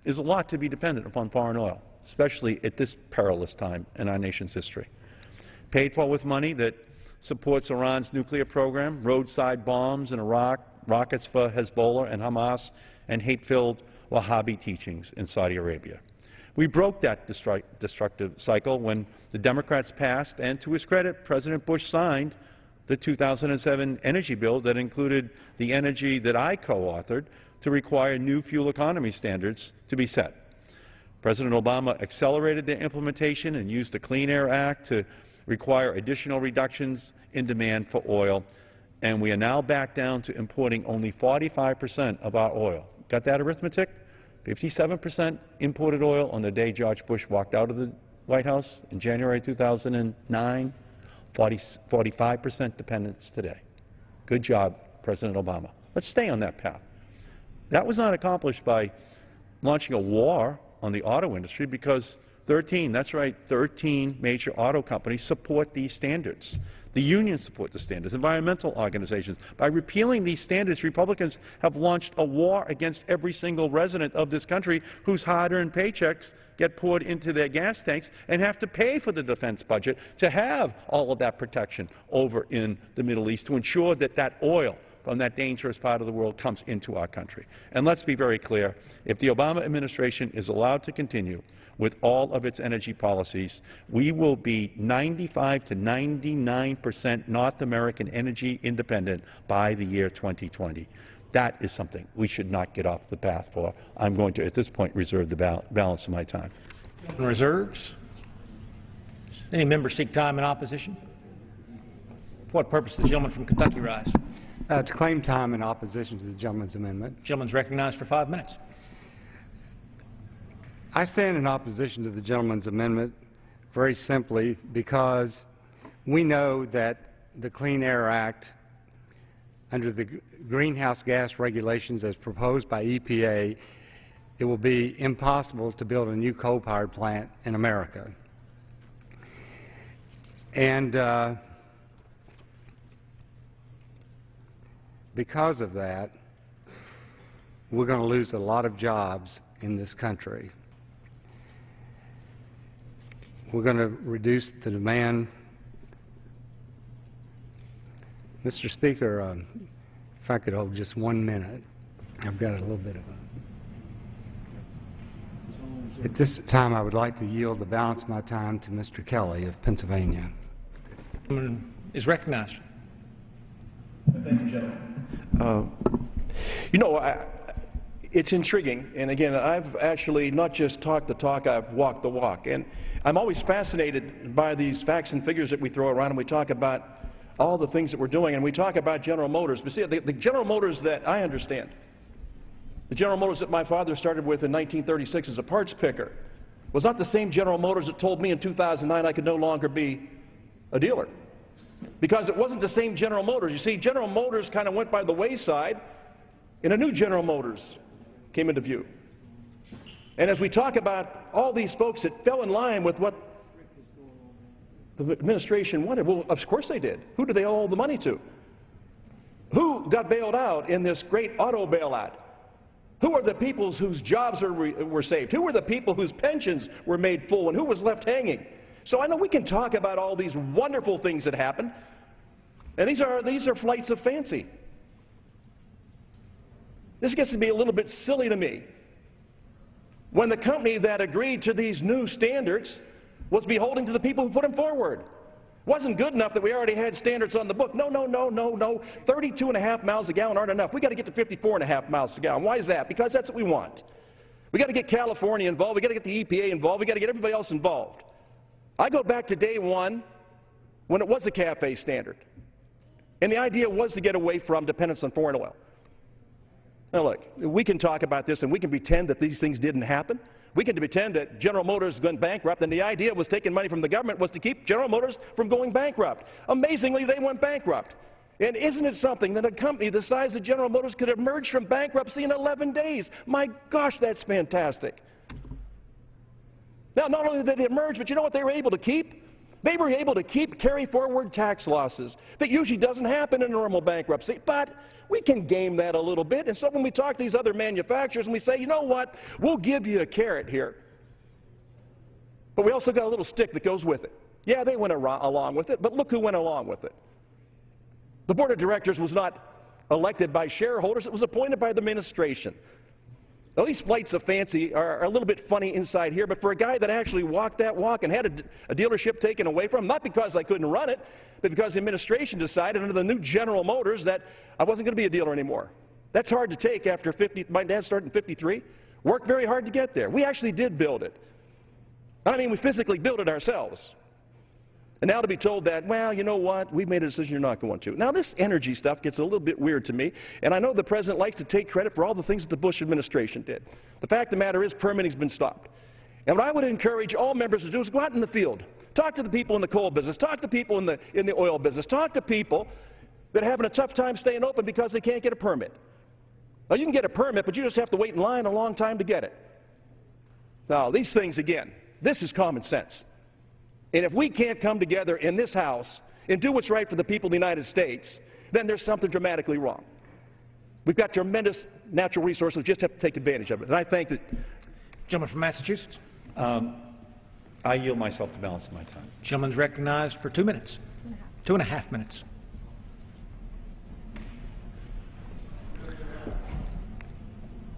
is a lot to be dependent upon foreign oil, especially at this perilous time in our nation's history. Paid for with money that supports Iran's nuclear program, roadside bombs in Iraq, rockets for Hezbollah and Hamas, and hate-filled Wahhabi teachings in Saudi Arabia. We broke that destructive cycle when the Democrats passed, and to his credit, President Bush signed the 2007 energy bill that included the energy that I co-authored to require new fuel economy standards to be set. President Obama accelerated their implementation and used the Clean Air Act to require additional reductions in demand for oil, and we are now back down to importing only 45% of our oil. Got that arithmetic? 57% imported oil on the day George Bush walked out of the White House in January 2009, 45% dependence today. Good job, President Obama. Let's stay on that path. That was not accomplished by launching a war on the auto industry because 13 major auto companies support these standards. The unions support the standards, environmental organizations. By repealing these standards, Republicans have launched a war against every single resident of this country whose hard-earned paychecks get poured into their gas tanks and have to pay for the defense budget to have all of that protection over in the Middle East to ensure that that oil from that dangerous part of the world comes into our country. And let's be very clear, if the Obama administration is allowed to continue with all of its energy policies, we will be 95 to 99% North American energy independent by the year 2020. That is something we should not get off the path for. I'm going to, at this point, reserve the balance of my time. Reserves? Any member seek time in opposition? For what purpose does the gentleman from Kentucky rise? To claim time in opposition to the gentleman's amendment. The gentleman is recognized for 5 minutes. I stand in opposition to the gentleman's amendment very simply because we know that the Clean Air Act, under the greenhouse gas regulations as proposed by EPA, it will be impossible to build a new coal-powered plant in America. And because of that, we're going to lose a lot of jobs in this country. We're going to reduce the demand. Mr. Speaker, if I could hold just 1 minute. I've got a little bit of a... At this time, I would like to yield the balance of my time to Mr. Kelly of Pennsylvania. Is recognized. Thank you, gentlemen. You know, it's intriguing, and again, I've actually not just talked the talk, I've walked the walk. And I'm always fascinated by these facts and figures that we throw around, and we talk about all the things that we're doing, and we talk about General Motors. But see, the General Motors that I understand, the General Motors that my father started with in 1936 as a parts picker, was not the same General Motors that told me in 2009 I could no longer be a dealer. Because it wasn't the same General Motors. You see, General Motors kind of went by the wayside, and a new General Motors came into view. And as we talk about all these folks that fell in line with what the administration wanted, well, of course they did. Who did they owe all the money to? Who got bailed out in this great auto bailout? Who are the people whose jobs were saved? Who were the people whose pensions were made full, and who was left hanging? So I know we can talk about all these wonderful things that happened, and these are flights of fancy. This gets to be a little bit silly to me. When the company that agreed to these new standards was beholden to the people who put them forward. It wasn't good enough that we already had standards on the book. No, no, no, no, no. 32.5 miles a gallon aren't enough. We've got to get to 54.5 miles a gallon. Why is that? Because that's what we want. We've got to get California involved. We've got to get the EPA involved. We've got to get everybody else involved. I go back to day one when it was a CAFE standard. And the idea was to get away from dependence on foreign oil. Now look, we can talk about this and we can pretend that these things didn't happen. We can pretend that General Motors went bankrupt, and the idea was taking money from the government was to keep General Motors from going bankrupt. Amazingly, they went bankrupt. And isn't it something that a company the size of General Motors could emerge from bankruptcy in 11 days? My gosh, that's fantastic. Now, not only did they emerge, but you know what they were able to keep? They were able to carry forward tax losses. That usually doesn't happen in normal bankruptcy, but we can game that a little bit. And so when we talk to these other manufacturers and we say, you know what, we'll give you a carrot here, but we also got a little stick that goes with it. Yeah, they went along with it, but look who went along with it. The board of directors was not elected by shareholders, it was appointed by the administration. Now, these flights of fancy are a little bit funny inside here, but for a guy that actually walked that walk and had a dealership taken away from him, not because I couldn't run it, but because the administration decided under the new General Motors that I wasn't going to be a dealer anymore. That's hard to take after 50. My dad started in 53. Worked very hard to get there. We actually did build it. I mean, we physically built it ourselves. And now to be told that, well, you know what, we've made a decision you're not going to. Now, this energy stuff gets a little bit weird to me, and I know the President likes to take credit for all the things that the Bush administration did. The fact of the matter is permitting's been stopped. And what I would encourage all members to do is go out in the field. Talk to the people in the coal business. Talk to people in the oil business. Talk to people that are having a tough time staying open because they can't get a permit. Now, you can get a permit, but you just have to wait in line a long time to get it. Now, these things, again, this is common sense. And if we can't come together in this House and do what's right for the people of the United States, then there's something dramatically wrong. We've got tremendous natural resources. We just have to take advantage of it. And I think that... Gentleman from Massachusetts. I yield myself the balance of my time. Gentleman's recognized for 2 minutes. 2.5 minutes.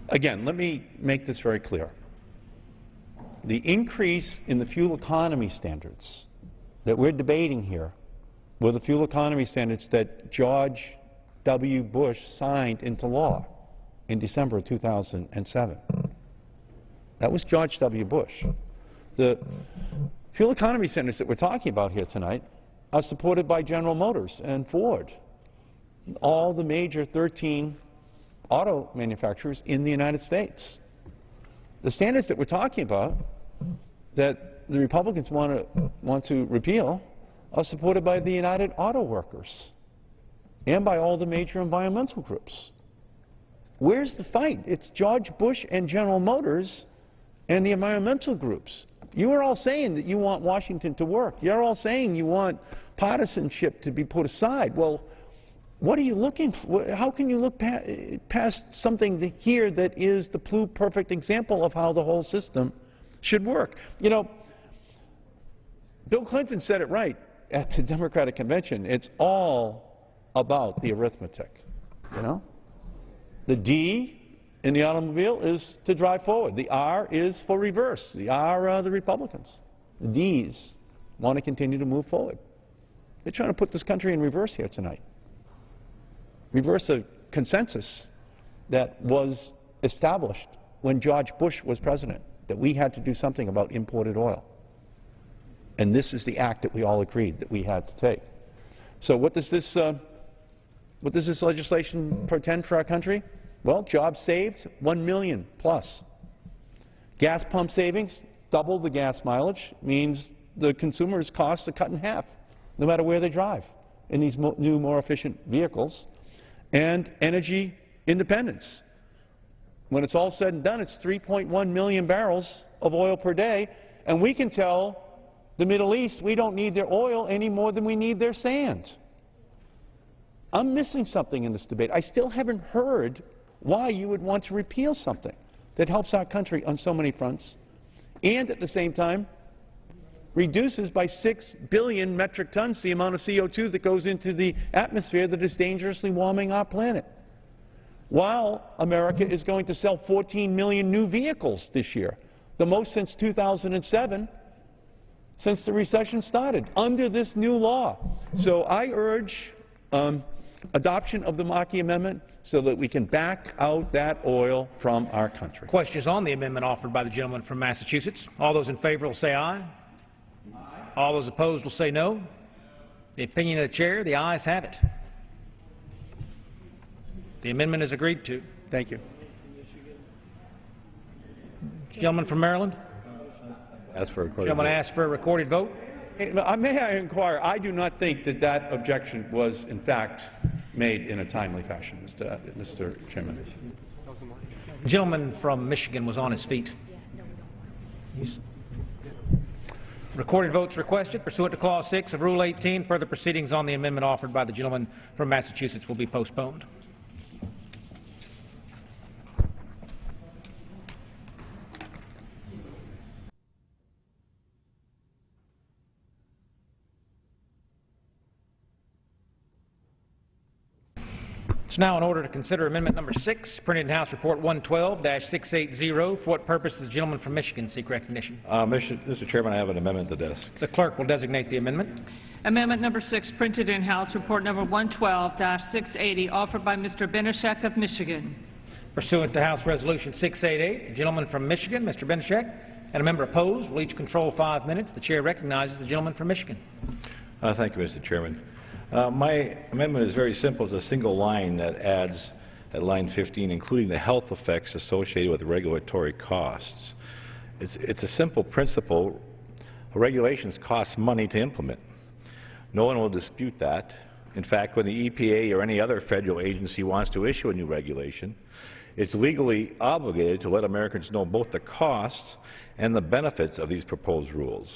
Again, let me make this very clear. The increase in the fuel economy standards that we're debating here were the fuel economy standards that George W. Bush signed into law in December of 2007. That was George W. Bush. The fuel economy standards that we're talking about here tonight are supported by General Motors and Ford, all the major 13 auto manufacturers in the United States. The standards that we're talking about that the Republicans want to repeal are supported by the United Auto Workers and by all the major environmental groups. Where's the fight? It's George Bush and General Motors and the environmental groups. You are all saying that you want Washington to work. You're all saying you want partisanship to be put aside. Well, What are you looking for? How can you look past something here that is the perfect example of how the whole system should work? You know, Bill Clinton said it right at the Democratic Convention. It's all about the arithmetic, you know? The D in the automobile is to drive forward. The R is for reverse. The R are the Republicans. The Ds want to continue to move forward. They're trying to put this country in reverse here tonight. Reverse a consensus that was established when George Bush was president, that we had to do something about imported oil. And this is the act that we all agreed that we had to take. So what does this legislation portend for our country? Well, jobs saved, 1 million plus. Gas pump savings, double the gas mileage, means the consumer's costs are cut in half, no matter where they drive, in these new, more efficient vehicles. And energy independence. When it's all said and done, it's 3.1 million barrels of oil per day, and we can tell the Middle East we don't need their oil any more than we need their sand. I'm missing something in this debate. I still haven't heard why you would want to repeal something that helps our country on so many fronts, and at the same time reduces by 6 billion metric tons the amount of CO2 that goes into the atmosphere that is dangerously warming our planet. While America is going to sell 14 million new vehicles this year, the most since 2007, since the recession started, under this new law. So I urge adoption of the Markey Amendment so that we can back out that oil from our country. Questions on the amendment offered by the gentleman from Massachusetts? All those in favor will say aye. All those opposed will say no. The opinion of the chair, the ayes have it. The amendment is agreed to. Thank you. Gentleman from Maryland? Ask for a recorded Gentleman asked for a recorded vote. May I inquire? I do not think that that objection was, in fact, made in a timely fashion, Mr. Chairman. The gentleman from Michigan was on his feet. Recorded votes requested pursuant to Clause 6 of Rule 18. Further proceedings on the amendment offered by the gentleman from Massachusetts will be postponed. It's now in order to consider Amendment Number 6, printed in House Report 112-680. For what purpose does the gentleman from Michigan seek recognition? Mr. Chairman, I have an amendment to desk. The clerk will designate the amendment. Amendment Number 6, printed in House Report Number 112-680, offered by Mr. Benishek of Michigan. Pursuant to House Resolution 688, the gentleman from Michigan, Mr. Benishek, and a member opposed will each control 5 minutes. The chair recognizes the gentleman from Michigan. Thank you, Mr. Chairman. My amendment is very simple. It's a single line that adds at line 15, including the health effects associated with regulatory costs. It's a simple principle. Regulations cost money to implement. No one will dispute that. In fact, when the EPA or any other federal agency wants to issue a new regulation, it's legally obligated to let Americans know both the costs and the benefits of these proposed rules.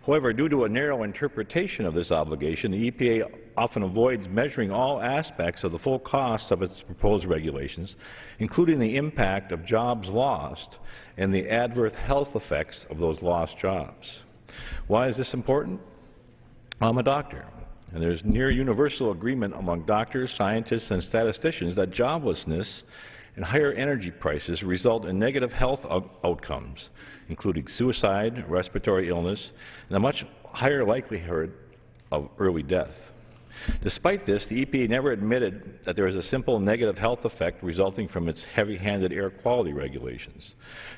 However, due to a narrow interpretation of this obligation, the EPA often avoids measuring all aspects of the full cost of its proposed regulations, including the impact of jobs lost and the adverse health effects of those lost jobs. Why is this important? I'm a doctor, and there's near universal agreement among doctors, scientists, and statisticians that joblessness and higher energy prices result in negative health outcomes, including suicide, respiratory illness, and a much higher likelihood of early death. Despite this, the EPA never admitted that there is a simple negative health effect resulting from its heavy-handed air quality regulations.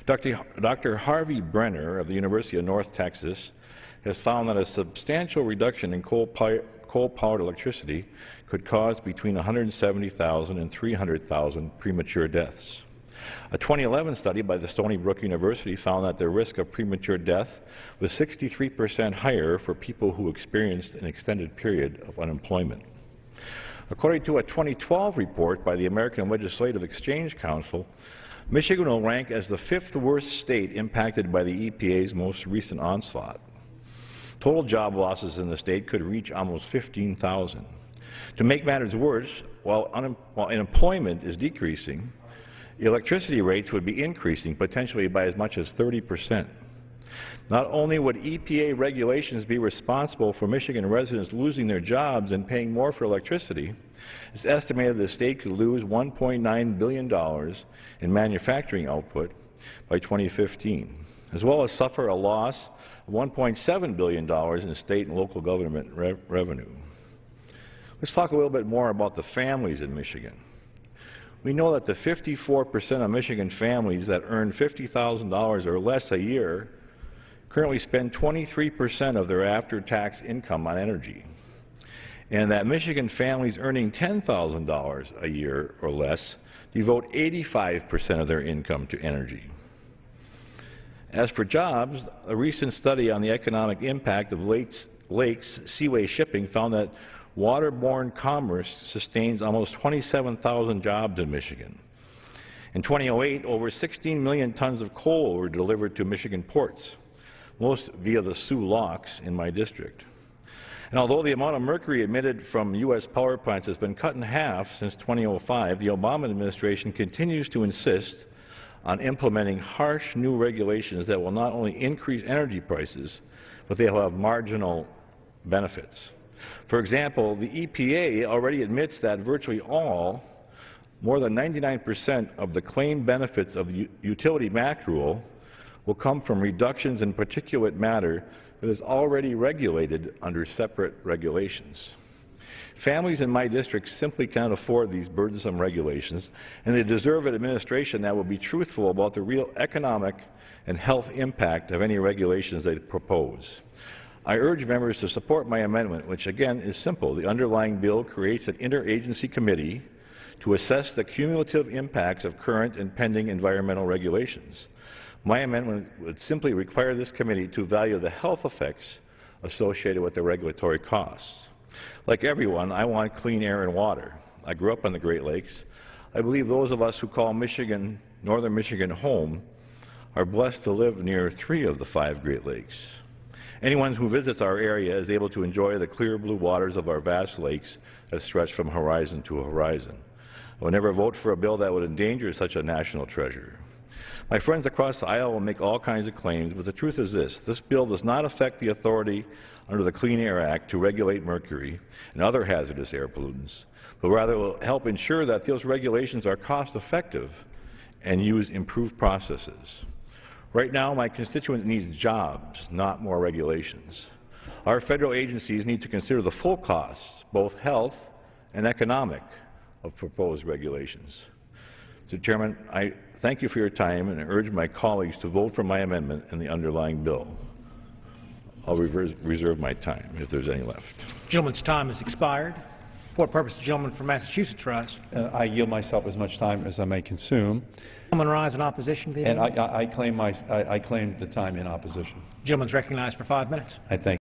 Dr. Harvey Brenner of the University of North Texas has found that a substantial reduction in coal-powered electricity could cause between 170,000 and 300,000 premature deaths. A 2011 study by the Stony Brook University found that the risk of premature death was 63% higher for people who experienced an extended period of unemployment. According to a 2012 report by the American Legislative Exchange Council, Michigan will rank as the 5th worst state impacted by the EPA's most recent onslaught. Total job losses in the state could reach almost 15,000. To make matters worse, while unemployment is decreasing, electricity rates would be increasing potentially by as much as 30%. Not only would EPA regulations be responsible for Michigan residents losing their jobs and paying more for electricity, it's estimated the state could lose $1.9 billion in manufacturing output by 2015, as well as suffer a loss of $1.7 billion in state and local government revenue. Let's talk a little bit more about the families in Michigan. We know that the 54% of Michigan families that earn $50,000 or less a year currently spend 23% of their after-tax income on energy, and that Michigan families earning $10,000 a year or less devote 85% of their income to energy. As for jobs, a recent study on the economic impact of lakes seaway shipping found that waterborne commerce sustains almost 27,000 jobs in Michigan. In 2008, over 16 million tons of coal were delivered to Michigan ports, most via the Sioux Locks in my district. And although the amount of mercury emitted from U.S. power plants has been cut in half since 2005, the Obama administration continues to insist on implementing harsh new regulations that will not only increase energy prices, but they will have marginal benefits. For example, the EPA already admits that virtually all, more than 99% of the claimed benefits of the utility MAC rule will come from reductions in particulate matter that is already regulated under separate regulations. Families in my district simply can't afford these burdensome regulations, and they deserve an administration that will be truthful about the real economic and health impact of any regulations they propose. I urge members to support my amendment, which again is simple. The underlying bill creates an interagency committee to assess the cumulative impacts of current and pending environmental regulations. My amendment would simply require this committee to evaluate the health effects associated with the regulatory costs. Like everyone, I want clean air and water. I grew up on the Great Lakes. I believe those of us who call Michigan, northern Michigan home are blessed to live near 3 of the 5 Great Lakes. Anyone who visits our area is able to enjoy the clear blue waters of our vast lakes that stretch from horizon to horizon. I will never vote for a bill that would endanger such a national treasure. My friends across the aisle will make all kinds of claims, but the truth is this bill does not affect the authority under the Clean Air Act to regulate mercury and other hazardous air pollutants, but rather will help ensure that those regulations are cost-effective and use improved processes. Right now, my constituent needs jobs, not more regulations. Our federal agencies need to consider the full costs, both health and economic, of proposed regulations. Mr. Chairman, I thank you for your time and I urge my colleagues to vote for my amendment and the underlying bill. I'll reserve my time if there's any left. The gentleman's time has expired. For what purpose, the gentleman from Massachusetts rise? I yield myself as much time as I may consume. The gentleman rise in opposition to the and amendment? I claim the time in opposition. The gentleman's recognized for 5 minutes. I thank